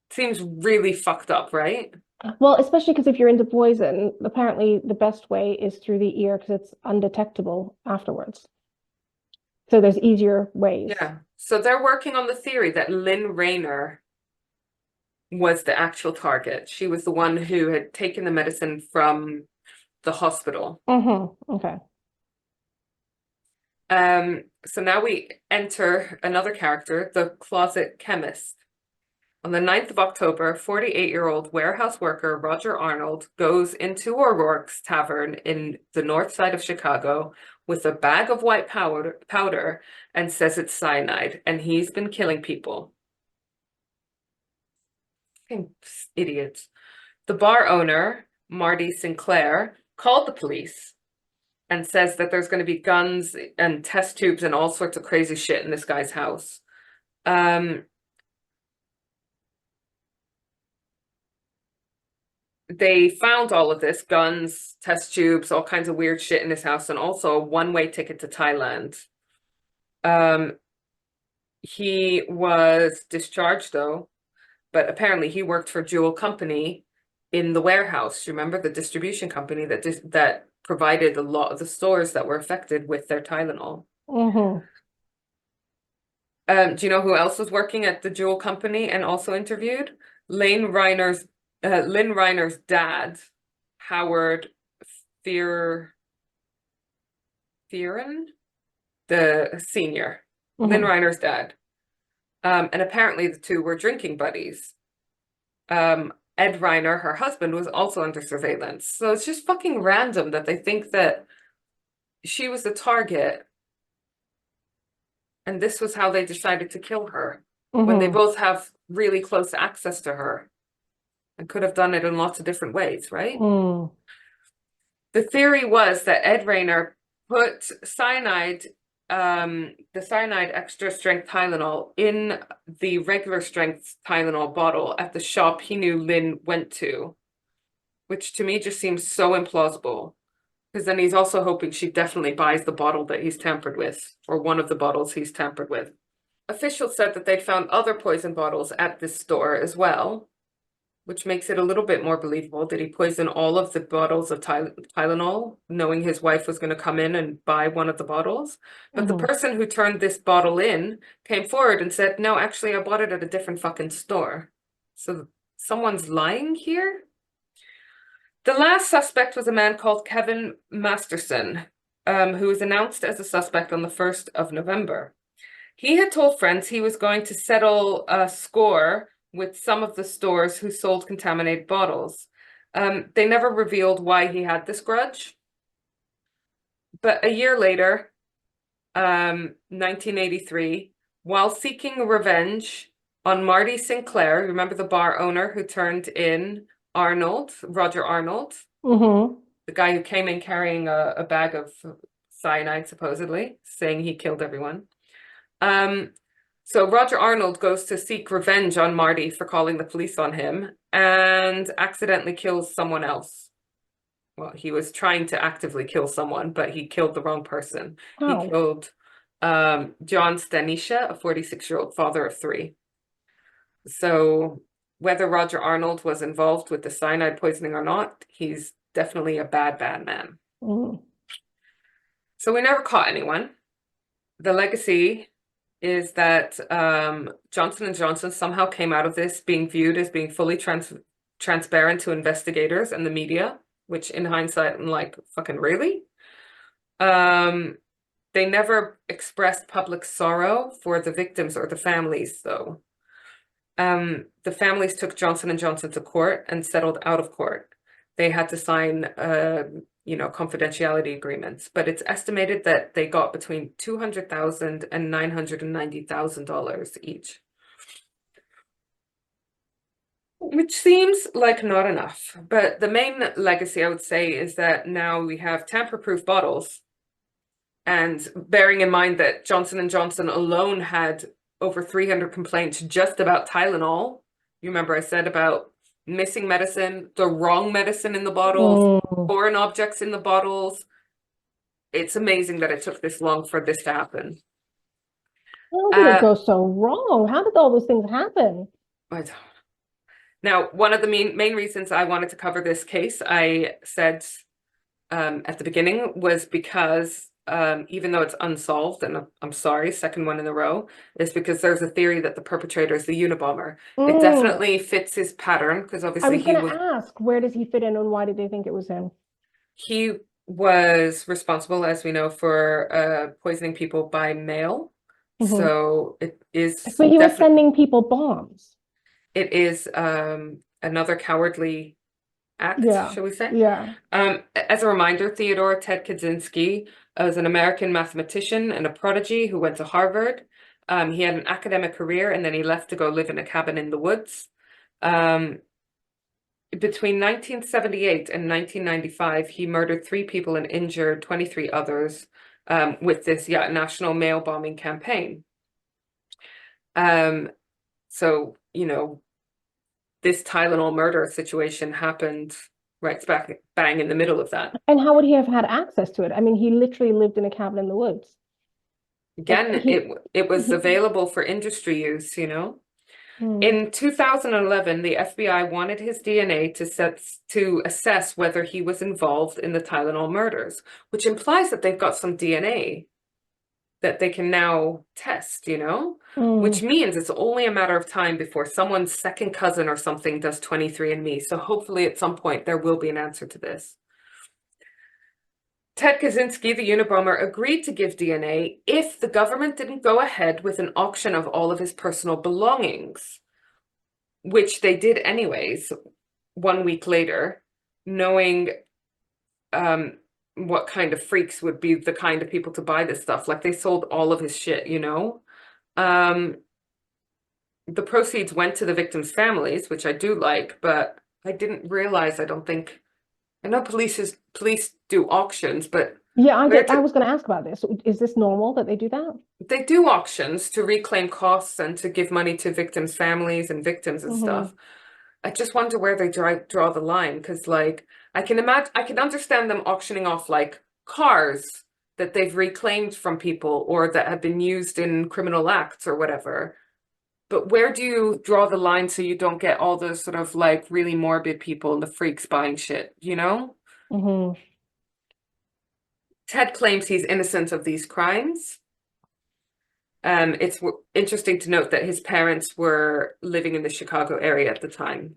Seems really fucked up, right? Well, especially because if you're into poison, apparently the best way is through the ear because it's undetectable afterwards. So there's easier ways. Yeah. So they're working on the theory that Lynn Rayner was the actual target. She was the one who had taken the medicine from the hospital. Okay. So now we enter another character, the closet chemist. On the 9th of October, 48-year-old warehouse worker Roger Arnold goes into O'Rourke's Tavern in the north side of Chicago with a bag of white powder and says it's cyanide, and he's been killing people. Fucking idiots. The bar owner, Marty Sinclair, called the police and says that there's going to be guns and test tubes and all sorts of crazy shit in this guy's house. They found all of this, guns, test tubes, all kinds of weird shit in his house, and also a one-way ticket to Thailand. He was discharged though, but apparently he worked for Jewel Company in the warehouse. You remember the distribution company that provided a lot of the stores that were affected with their Tylenol. Do you know who else was working at the Jewel Company and also interviewed? Lynn Reiner's dad, Howard Fearon, the senior. Lynn Reiner's dad. And apparently the two were drinking buddies. Ed Reiner, her husband, was also under surveillance. So it's just fucking random that they think that she was the target. And this was how they decided to kill her. When they both have really close access to her. And could have done it in lots of different ways, right? The theory was that Ed Rayner put cyanide, the cyanide extra strength Tylenol in the regular strength Tylenol bottle at the shop he knew Lynn went to, which to me just seems so implausible. Because then he's also hoping she definitely buys the bottle that he's tampered with, or one of the bottles he's tampered with. Officials said that they'd found other poison bottles at this store as well, which makes it a little bit more believable. Did he poison all of the bottles of Tylenol, knowing his wife was going to come in and buy one of the bottles? But the person who turned this bottle in came forward and said, no, actually, I bought it at a different fucking store. So someone's lying here? The last suspect was a man called Kevin Masterson, who was announced as a suspect on the 1st of November. He had told friends he was going to settle a score with some of the stores who sold contaminated bottles. They never revealed why he had this grudge. But a year later, 1983, while seeking revenge on Marty Sinclair, remember the bar owner who turned in Roger Arnold, the guy who came in carrying a bag of cyanide, supposedly, saying he killed everyone. So Roger Arnold goes to seek revenge on Marty for calling the police on him and accidentally kills someone else. Well, he was trying to actively kill someone, but he killed the wrong person. He killed John Stanisha, a 46-year-old father of 3. So whether Roger Arnold was involved with the cyanide poisoning or not, he's definitely a bad, bad man. So we never caught anyone. The legacy is that Johnson & Johnson somehow came out of this being viewed as being fully transparent to investigators and the media, which in hindsight, I'm like, fucking really? They never expressed public sorrow for the victims or the families, though. The families took Johnson & Johnson to court and settled out of court. they had to sign, confidentiality agreements. But it's estimated that they got between $200,000 and $990,000 each. Which seems like not enough. But the main legacy, I would say, is that now we have tamper-proof bottles. And bearing in mind that Johnson & Johnson alone had over 300 complaints just about Tylenol. You remember I said about missing medicine, the wrong medicine in the bottles, foreign objects in the bottles. It's amazing that it took this long for this to happen. How did it go so wrong? How did all those things happen? I don't know. Now, one of the main reasons I wanted to cover this case, I said at the beginning, was because even though it's unsolved, and I'm sorry, second one in a row, is because there's a theory that the perpetrator is the Unabomber. It definitely fits his pattern, because obviously I was going to ask, where does he fit in and why did they think it was him? He was responsible, as we know, for poisoning people by mail. So it is. But he was sending people bombs. It is another cowardly act, shall we say? Yeah. As a reminder, Theodore Ted Kaczynski was an American mathematician and a prodigy who went to Harvard. He had an academic career and then he left to go live in a cabin in the woods. Between 1978 and 1995, he murdered 3 people and injured 23 others with this national mail bombing campaign. So, this Tylenol murder situation happened right back bang in the middle of that. And how would he have had access to it? I mean, he literally lived in a cabin in the woods. Again, it was available for industry use, In 2011, the FBI wanted his DNA to assess whether he was involved in the Tylenol murders, which implies that they've got some DNA that they can now test, which means it's only a matter of time before someone's second cousin or something does 23andMe. So hopefully at some point there will be an answer to this. Ted Kaczynski, the Unabomber, agreed to give DNA if the government didn't go ahead with an auction of all of his personal belongings, which they did anyways 1 week later, knowing what kind of freaks would be the kind of people to buy this stuff. Like, they sold all of his shit, The proceeds went to the victims' families, which I do like, but I didn't realize, I know police do auctions, but yeah, I was going to ask about this. Is this normal that they do that? They do auctions to reclaim costs and to give money to victims' families and victims and stuff. I just wonder where they draw the line, because like I can understand them auctioning off like cars that they've reclaimed from people or that have been used in criminal acts or whatever. But where do you draw the line so you don't get all those sort of like really morbid people and the freaks buying shit, Ted claims he's innocent of these crimes. It's interesting to note that his parents were living in the Chicago area at the time.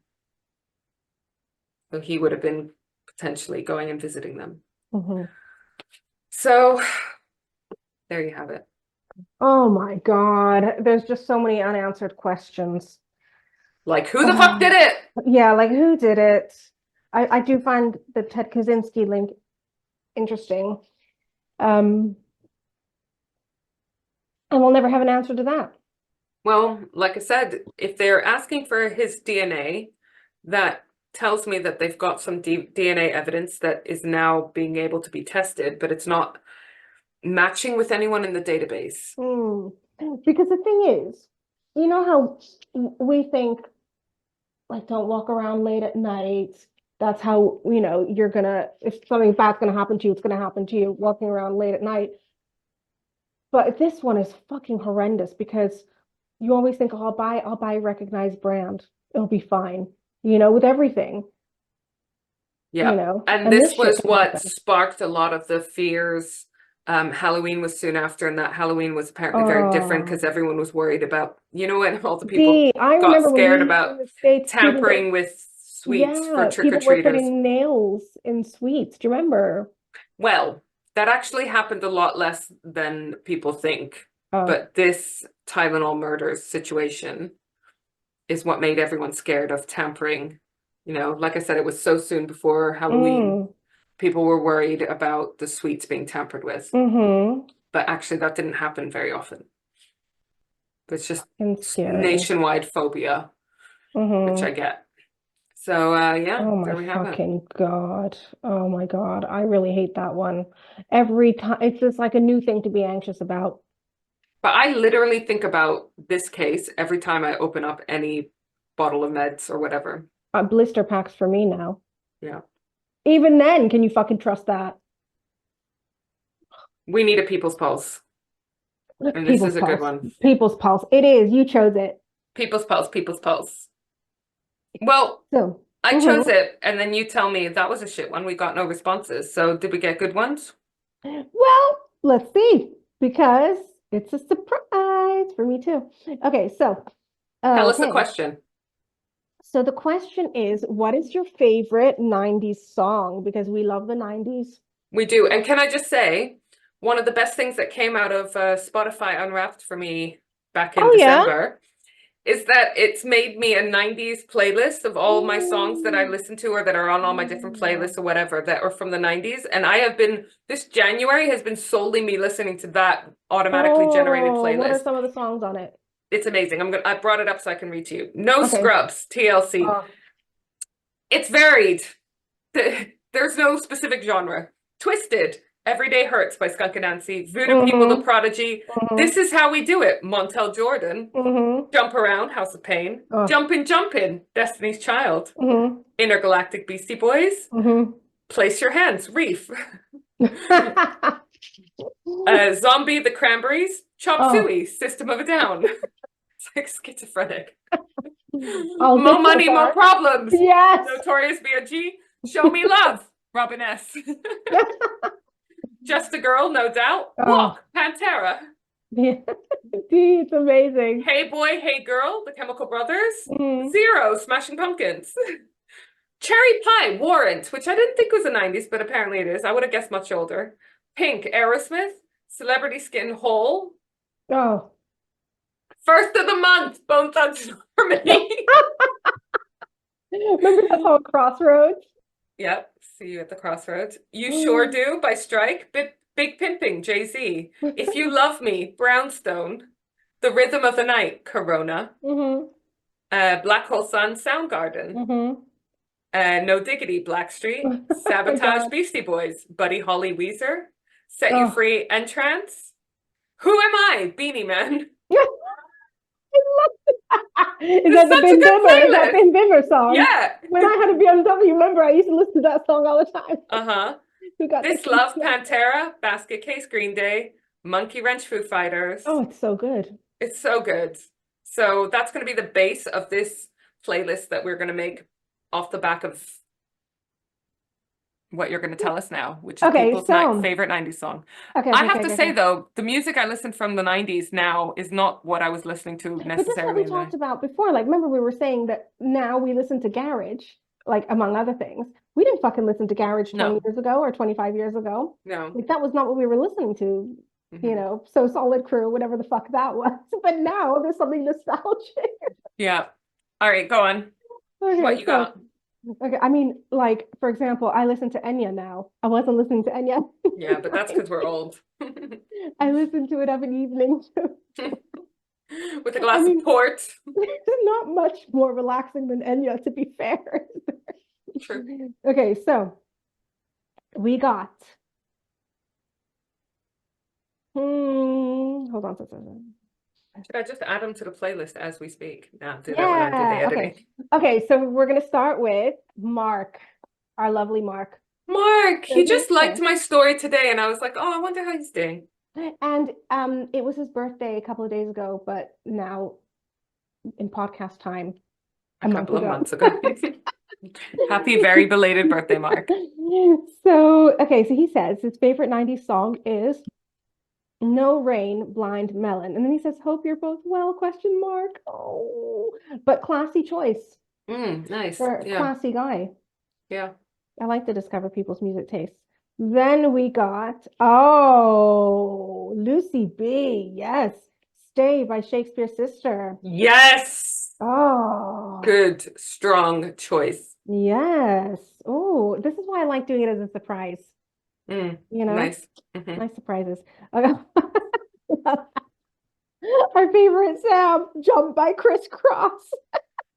So he would have been potentially going and visiting them. So there you have it. Oh my God. There's just so many unanswered questions. Like, who the fuck did it? Yeah, like who did it? I do find the Ted Kaczynski link interesting. And we'll never have an answer to that. Well, like I said, if they're asking for his DNA, that tells me that they've got some DNA evidence that is now being able to be tested, but it's not matching with anyone in the database. Because the thing is, you know how we think, like, don't walk around late at night. That's how, you're gonna, if something bad's gonna happen to you, it's gonna happen to you walking around late at night. But this one is fucking horrendous because you always think, oh, I'll buy a recognized brand. It'll be fine, with everything. Yeah. And this was what sparked a lot of the fears. Halloween was soon after, and that Halloween was apparently very different because everyone was worried about, when all the people got scared about tampering with sweets for trick-or-treaters. People were putting nails in sweets. Do you remember? Well, that actually happened a lot less than people think. But this Tylenol murders situation is what made everyone scared of tampering You know, like I said, it was so soon before Halloween. People were worried about the sweets being tampered with. But actually, that didn't happen very often. It's just Scary. nationwide phobia, which I get. So, yeah, Oh there my we have it. fucking God. Oh my God. I really hate that one. Every time it's just like a new thing to be anxious about. But I literally think about this case every time I open up any bottle of meds or whatever. Blister packs for me now. Yeah. Even then, can you fucking trust that? We need a people's pulse. And this is a good one. People's pulse. It is. You chose it. People's pulse, people's pulse. Well, So, I chose it, and then you tell me that was a shit one. We got no responses. So did we get good ones? well, let's see, because it's a surprise for me too. Okay, so Tell us the question. So the question is, what is your favorite 90s song? Because we love the 90s. We do. And can I just say, one of the best things that came out of Spotify Unwrapped for me back in December is that it's made me a 90s playlist of all my songs that I listen to or that are on all my different playlists or whatever that are from the 90s. And I have been, this January has been solely me listening to that automatically generated playlist. What are some of the songs on it? It's amazing. I brought it up so I can read to you. No Scrubs, TLC. It's varied. There's no specific genre. Twisted, Everyday Hurts by Skunk Anansi, Voodoo People, The Prodigy, This Is How We Do It, Montel Jordan, Jump Around, House of Pain, Jumpin', Jumpin', Destiny's Child, Intergalactic Beastie Boys, Place Your Hands, Reef, Zombie, The Cranberries, Chop Suey, System of a Down. It's like schizophrenic. More money, more problems. Yes. Notorious B.I.G. Show Me Love. Robin S. Just a Girl, No Doubt. Walk, Pantera. Yeah. It's amazing. Hey Boy, Hey Girl, The Chemical Brothers. Zero, Smashing Pumpkins. Cherry Pie, Warrant, which I didn't think was the 90s, but apparently it is. I would have guessed much older. Pink, Aerosmith. Celebrity Skin, Hole. First of the Month, Bone Thugs and Harmony. Remember that song, Crossroads? Yep, See You at the Crossroads. You Sure Do by Strike. Big Pimping, Jay-Z. If You Love Me, Brownstone. The Rhythm of the Night, Corona. Black Hole Sun, Soundgarden. No Diggity, Blackstreet. Sabotage, Beastie Boys. Buddy Holly, Weezer. Set You Free, Entrance. Who Am I, Beanie Man. Is that the Bim Bimmer? Is that Bim Bimmer song? Yeah. When I had a BMW, remember, I used to listen to that song all the time. This Love, Pantera, Basket Case, Green Day, Monkey Wrench, Foo Fighters. Oh, it's so good. It's so good. So that's going to be the base of this playlist that we're going to make off the back of what you're going to tell us now, which is people's favorite 90s song. I have to say, though, the music I listened from the 90s now is not what I was listening to necessarily. But that's what we talked about before. Like, remember we were saying that now we listen to garage, like, among other things. We didn't fucking listen to garage 20 years ago or 25 years ago. No. Like, that was not what we were listening to, you know, So Solid Crew, whatever the fuck that was. But now there's something nostalgic. Yeah. All right, go on. What you got? Okay, I mean, like, for example, I listen to Enya now. I wasn't listening to Enya. Yeah, but that's because we're old. I listen to it of an evening too. With a glass of port. It's not much more relaxing than Enya, to be fair. True. Okay, so we got hold on a second. Should I just add them to the playlist as we speak? No, do that when I do the editing. Okay, so we're going to start with Mark, our lovely Mark. Mark, he just liked my story today, and I was like, oh, I wonder how he's doing. And it was his birthday a couple of days ago, but now in podcast time, a couple of months ago. Happy, very belated birthday, Mark. So, okay, so he says his favorite 90s song is No Rain, Blind Melon. And then he says, hope you're both well, question mark. Oh, but classy choice. Nice. For a classy guy. Yeah. I like to discover people's music tastes. Then we got, Lucy B. Yes. Stay by Shakespeare's Sister. Yes. Oh. Good, strong choice. Yes. Oh, this is why I like doing it as a surprise. Mm, You know, nice. Hmm. nice surprises. Okay. Our favorite Sam, Jump by Crisscross.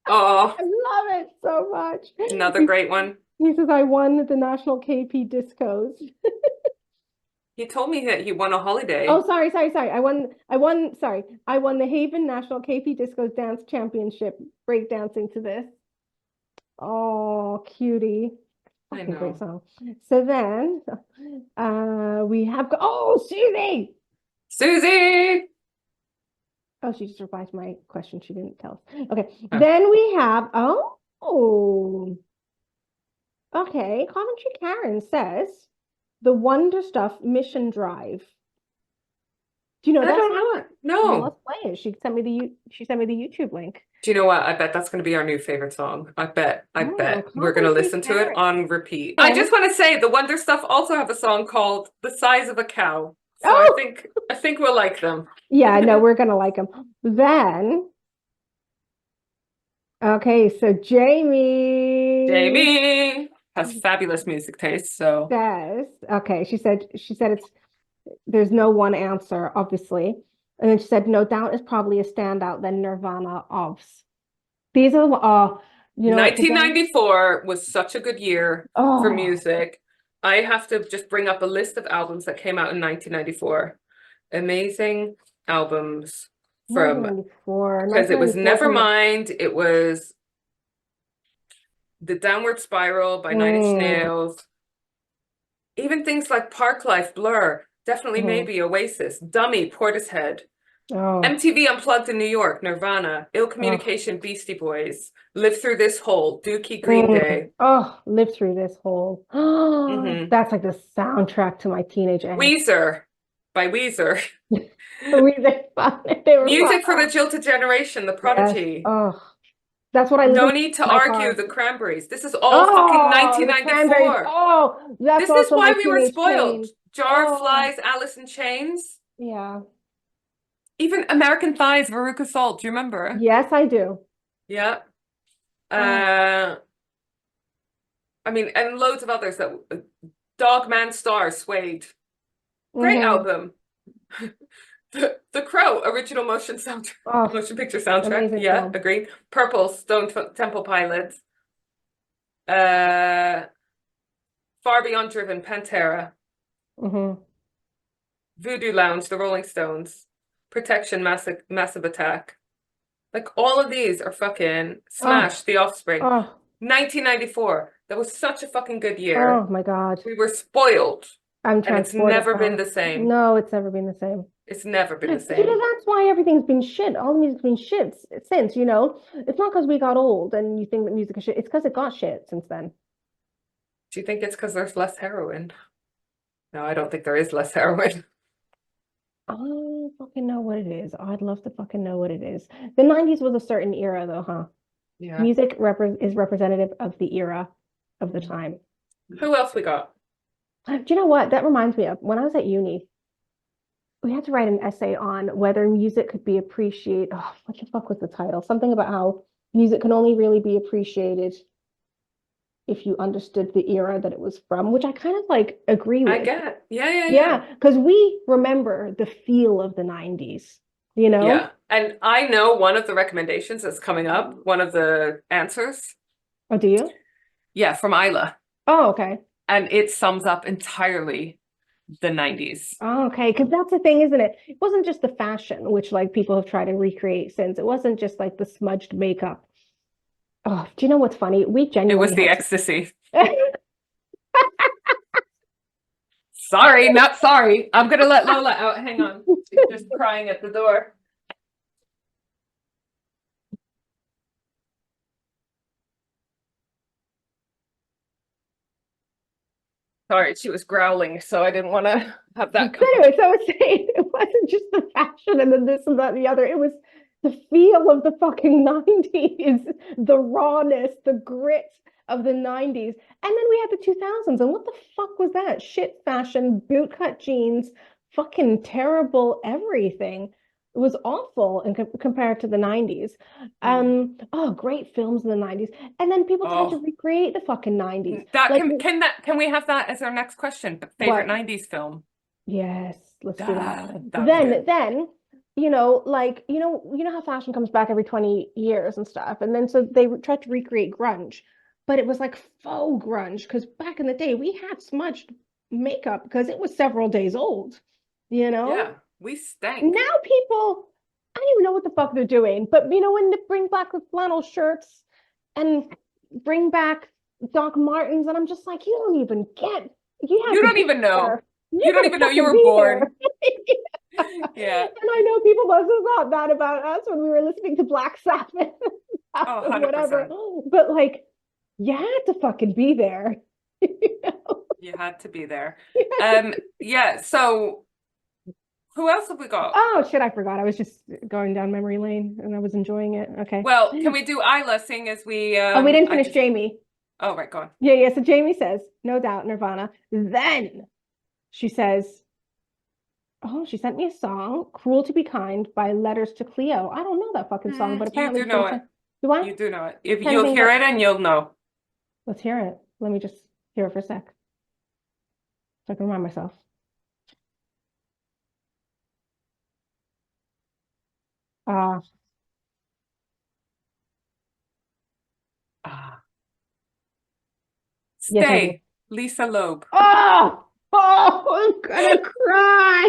Oh, I love it so much. another He, great one. he says, I won the national KP discos. He told me that he won a Oh, holiday. sorry. I won the Haven National KP Discos Dance Championship breakdancing to this. Oh, cutie. I Fucking great know. song. So then we have oh, Susie. Susie. Oh, she just replied to my question. She didn't tell us. Okay. Oh, Then we have okay. Coventry Karen says the Wonder Stuff Mission Drive. Do you know I that don't song? know it. Well, No. let's play it. She sent me the YouTube link. Do you know what? I bet that's going to be our new favorite song. I Oh, bet we're going to Coventry listen to it Karen. on repeat. I Then, just want to say the Wonder Stuff also have a song called The Size of a Cow. So oh, I think we'll like them. yeah, no, we're gonna like them. Then, okay, so Jamie Jamie has fabulous music taste, so says, okay, she said it's there's no one answer, obviously. And then she said, no doubt is probably a standout than Nirvana OVS. These are you know what today? 1994 was such a good year for Oh, music. I have to just bring up a list of albums that came out in 1994. Amazing albums from 1994. because it was 1994 came out. Nevermind, it was The Downward Spiral by Nine Inch Mm, Nails, even things like Parklife, Blur, definitely mhm. maybe Oasis, Dummy, Portishead, Oh, MTV Unplugged in New York, Nirvana, Ill oh, Communication, Beastie Boys, Live Through This Hole, Dookie, Green Day. oh, live through this whole. Hmm. That's like the soundtrack to my teenage angst. Weezer by Weezer. They fun. They were Music for the fun. Jilted Generation, The Yes. Prodigy. Oh, that's what I No listen to Need to in my Argue, car. The Cranberries. This is all fucking Oh, the cranberries. 1994. Oh, that's This is also my why we were teenage spoiled. pain. Jar of Oh, Flies, Alice in Chains. yeah. Even American Thighs, Veruca Salt. Do you remember? Yes, I do. Yeah. Oh, Uh, I mean, and loads of others that Dog Man Star, Suede. Great mm-hmm. album. The Crow, original motion soundtrack, Oh, motion picture soundtrack. amazing Yeah, film. agree. Purple, Temple Pilots. Uh, Far Beyond Driven, Pantera. Mm-hmm. Voodoo Lounge, The Rolling Stones. Protection, Massive Attack. Like all of these are fucking Oh, Smash, The Offspring. oh, 1994. That was such a fucking good oh year. my God. We were spoiled, I'm and it's transported never been back. the same. No, it's never been the same. It's never been the You know, same. that's why everything's been shit. All the music's been shit since, you know. It's not because we got old and you think that music is shit. It's because it got shit since then. Do you think it's because there's less heroin? No, I don't think there is less heroin. I don't fucking know what it is. I'd love to fucking know what it is. The 90s was a certain era though, huh? Yeah. Music is representative of the era of the time. Who else we got? Do you know what? That reminds me of when I was at uni, we had to write an essay on whether music could be appreciated. Oh, what the fuck was the title? Something about how music can only really be appreciated if you understood the era that it was from, which I kind of like agree I with. get. Yeah. Yeah, because we remember the feel of the 90s, you Yeah. know? And I know one of the recommendations that's coming up, one of the answers. Oh, do you? Yeah, from Isla. Oh, okay. And it sums up entirely the 90s. Oh, okay, because that's the thing, isn't it? It wasn't just the fashion, which like people have tried to recreate since. It wasn't just like the smudged makeup. Oh, do you know what's funny? We It was genuinely the had ecstasy. Sorry, not sorry. I'm gonna let Lola out. Hang on. She's just crying at the door. Sorry, she was growling, so I didn't want to have that come up. Anyway, so I was saying it wasn't just the fashion and then this and that and the other. It was the feel of the fucking 90s, the rawness, the grit of the 90s. And then we had the 2000s. And what the fuck was that? Shit fashion, bootcut jeans, fucking terrible everything. was awful in compared to the 90s. Oh, great films in the 90s. And then people tried to Oh, recreate the fucking 90s. that Like can we have that as our next question? Favorite what? 90s film? Yes, let's do that. That would be good. Then, like, how fashion comes back every 20 years and stuff. And then so they tried to recreate grunge, but it was like faux grunge because back in the day we had smudged makeup because it was several days old, you know? Yeah, we stank. Now people, I don't even know what the fuck they're doing, but when they bring back the flannel shirts and bring back Doc Martens, and I'm just like, you don't even get, you had You to don't be even know. there. You You don't gotta even know you fucking were be born. there. Yeah. And I know people must have thought that about us when we were listening to Black Sabbath Oh, or whatever. 100%. But like, you had to fucking be there. You had to be there. Yeah, so who else have we got? Oh shit, I forgot. I was just going down memory lane and I was enjoying it. Okay. Well, can we do Isla seeing as we Oh, we didn't I finish just Jamie. oh right, go on. Yeah. So Jamie says, no doubt, Nirvana. Then she says, oh, she sent me a song, Cruel to Be Kind by Letters to Cleo. I don't know that fucking song, but You apparently do it's been know it. 10. Do I? You do know it. If 10 you'll things hear that, it and you'll know. let's hear it. Let me just hear it for a sec so I can remind myself. Uh, Ah. yes, I do. Stay, Lisa Loeb. I'm gonna cry.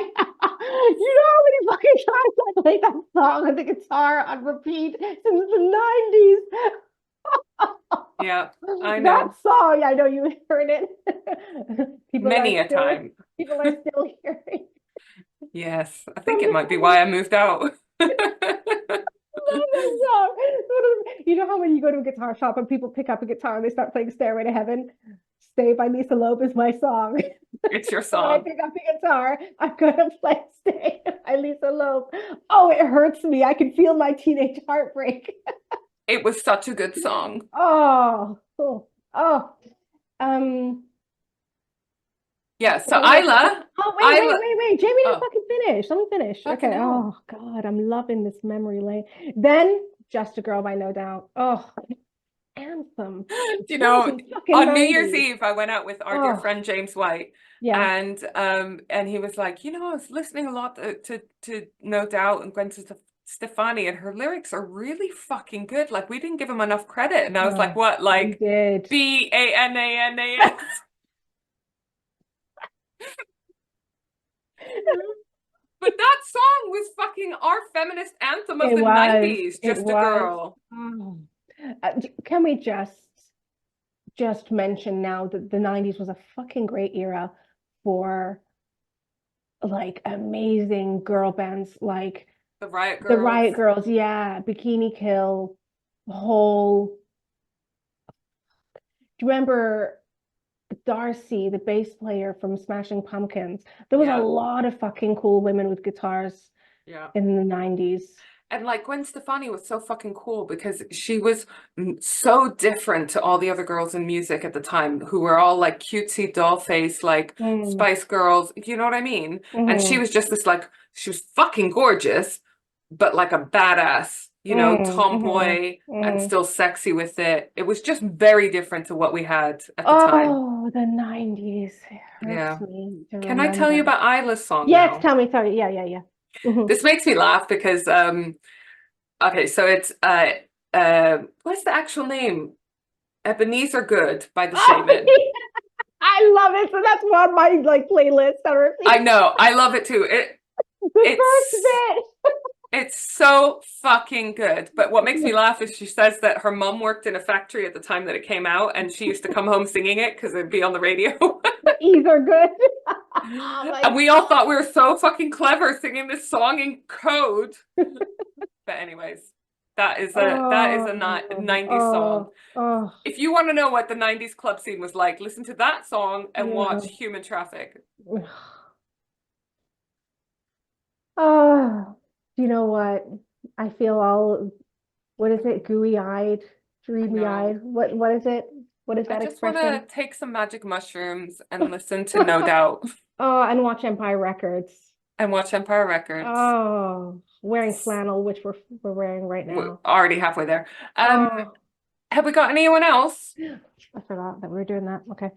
You know how many fucking times I played that song on the guitar on repeat since the 90s? Yeah, I That know. song, I know you heard it. Many a time. People are still hearing Yes, I think from it the might be why I moved out. love that song. You know how when you go to a guitar shop and people pick up a guitar and they start playing Stairway to Heaven? Stay by Lisa Loeb is my song. It's your When I song. pick up the guitar, I'm gonna play Stay by Lisa Loeb. Oh, it hurts me. I can feel my teenage heartbreak. It was such a good song. Oh, oh, oh. Um, Yeah, so what was I gonna say? Isla, Oh, Isla, wait. Jamie didn't oh, fucking finish. Let me finish. fucking Okay. hell. Oh God, I'm loving this memory lane. Then Just a Girl by No Doubt. Oh, anthem. You That was know, in fucking on New Year's 90s. Eve, I went out with our dear Oh, friend James White, yeah. and he was like, I was listening a lot to No Doubt and Gwen Stefani, and her lyrics are really fucking good. Like we didn't give him enough credit, and I was like, Oh, what, we like did. BANANAS? But that song was fucking our feminist anthem of It the was. 90s, It Just a was. Girl. Oh. Can we just mention now that the 90s was a fucking great era for like amazing girl bands like The Riot the Girls. Riot Girls, yeah, Bikini Kill, Hole. Do you remember Darcy, the bass player from Smashing Pumpkins? There was a Yeah, lot of fucking cool women with guitars yeah. in the 90s. And like Gwen Stefani was so fucking cool because she was so different to all the other girls in music at the time who were all like cutesy doll face, like Mm, Spice Girls. You know what I mean? And she mhm, was just this like, she was fucking gorgeous, but like a badass, mhm, tomboy and mhm. still sexy with it. It was just very different to what we had at the time. Oh, the 90s. It hurts Yeah. me to Can I tell you remember. about Isla's song Yes, now? tell me, sorry. Yeah. Mhm. This makes me laugh because okay, so it's what's the actual name? Ebenezer Good by the Shaman. Oh, I love it. So that's on my like playlist I I repeat. know, I love it too. The first It's bit. it's so fucking good. But what makes me laugh is she says that her mom worked in a factory at the time that it came out, and she used to come home singing it because it'd be on the radio. The E's are good. Oh my And we all thought we were so fucking clever singing this song in code. But anyways, that is a Oh, 90s song. oh, If you want to know what the 90s club scene was like, listen to that song and yeah. watch Human Traffic. Oh, do you know what? I feel all, what is it? Gooey-eyed, I know. dreamy-eyed. What is it? What is I that just want to expression? take some magic mushrooms and listen to No Doubt. Oh, and watch Empire Records. and watch Empire Records. Oh, wearing flannel, which we're wearing right We're now. already halfway there. Oh, Have we got anyone else? I forgot that we were doing that. Okay.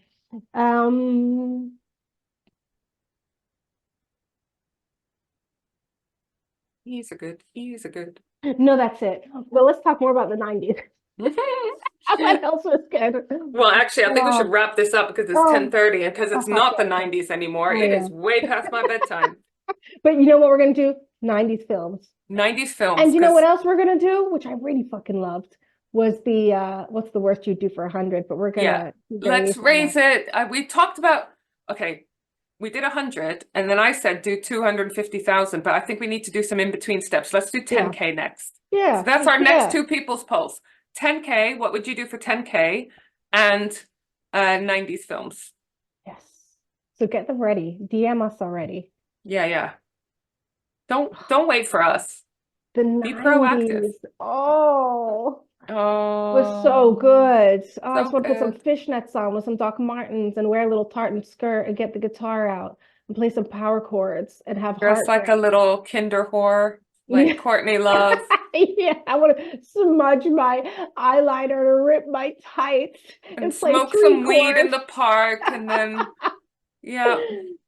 These are good. These are good. No, that's it. Well, let's talk more about the 90s. What else was good? Well, actually, I think we should wrap this up because it's 10:30 and because it's not the 90s anymore. It is way past my bedtime. But you know what we're gonna do? 90s films. 90s films. And you know what else we're gonna do, which I really fucking loved, was the what's the worst you'd do for 100? But we're gonna let's raise it. We talked about, okay, we did 100, and then I said do 250,000, but I think we need to do some in-between steps. Let's do 10K next. Yeah. So that's our next two people's polls. 10K, what would you do for 10K? And 90s films. Yes. So get them ready. DM us already. Yeah. Don't wait for us. The Be 90s. proactive. Oh, it was so good. Oh, I just want to put some fishnets on with some Doc Martens and wear a little tartan skirt and get the guitar out and play some power chords and have dress like a little kinder whore, like Courtney Love. Yeah, I want to smudge my eyeliner and rip my tights and smoke some weed in the park, and then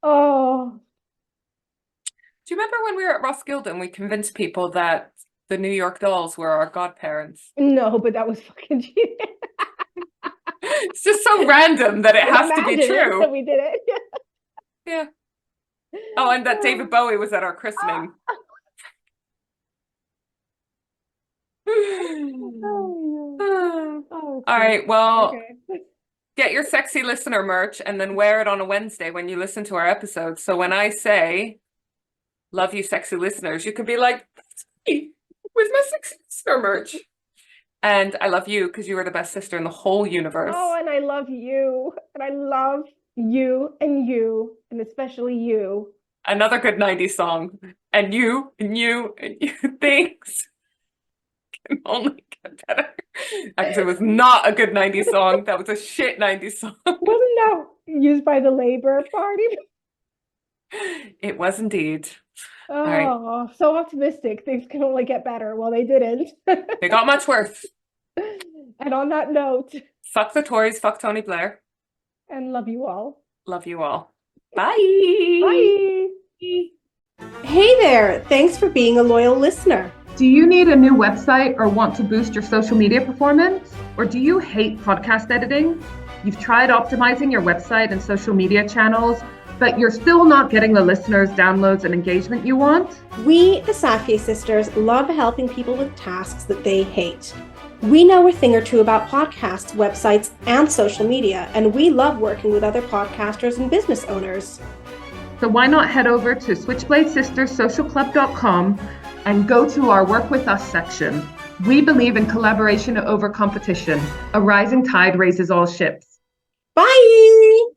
Oh. Do you remember when we were at Roskilde and we convinced people that the New York Dolls were our godparents? No, but that was fucking genius. It's just so random that it has to be true. That we did it. Yeah. Oh, and that David Bowie was at our christening. All right, well, get your sexy listener merch and then wear it on a Wednesday when you listen to our episodes. So when I say, love you, sexy listeners, you could be like, hey, with my sexy listener merch. And I love you because you are the best sister in the whole universe. Oh, and I love you. And I love you, and especially you. Another good 90s song. And you, and you, and you. Thanks. Can only get better. Actually, it was not a good 90s song. That was a shit 90s song. Wasn't that used by the Labour Party? It was indeed. Oh, right. So optimistic. Things can only get better. Well, they didn't. They got much worse. And on that note, fuck the Tories, fuck Tony Blair. And love you all. Love you all. Bye. Bye. Hey there. Thanks for being a loyal listener. Do you need a new website or want to boost your social media performance? Or do you hate podcast editing? You've tried optimizing your website and social media channels, but you're still not getting the listeners, downloads, and engagement you want? We, the Safier sisters, love helping people with tasks that they hate. We know a thing or two about podcasts, websites, and social media, and we love working with other podcasters and business owners. So why not head over to switchbladesisterssocialclub.com and go to our Work With Us section. We believe in collaboration over competition. A rising tide raises all ships. Bye!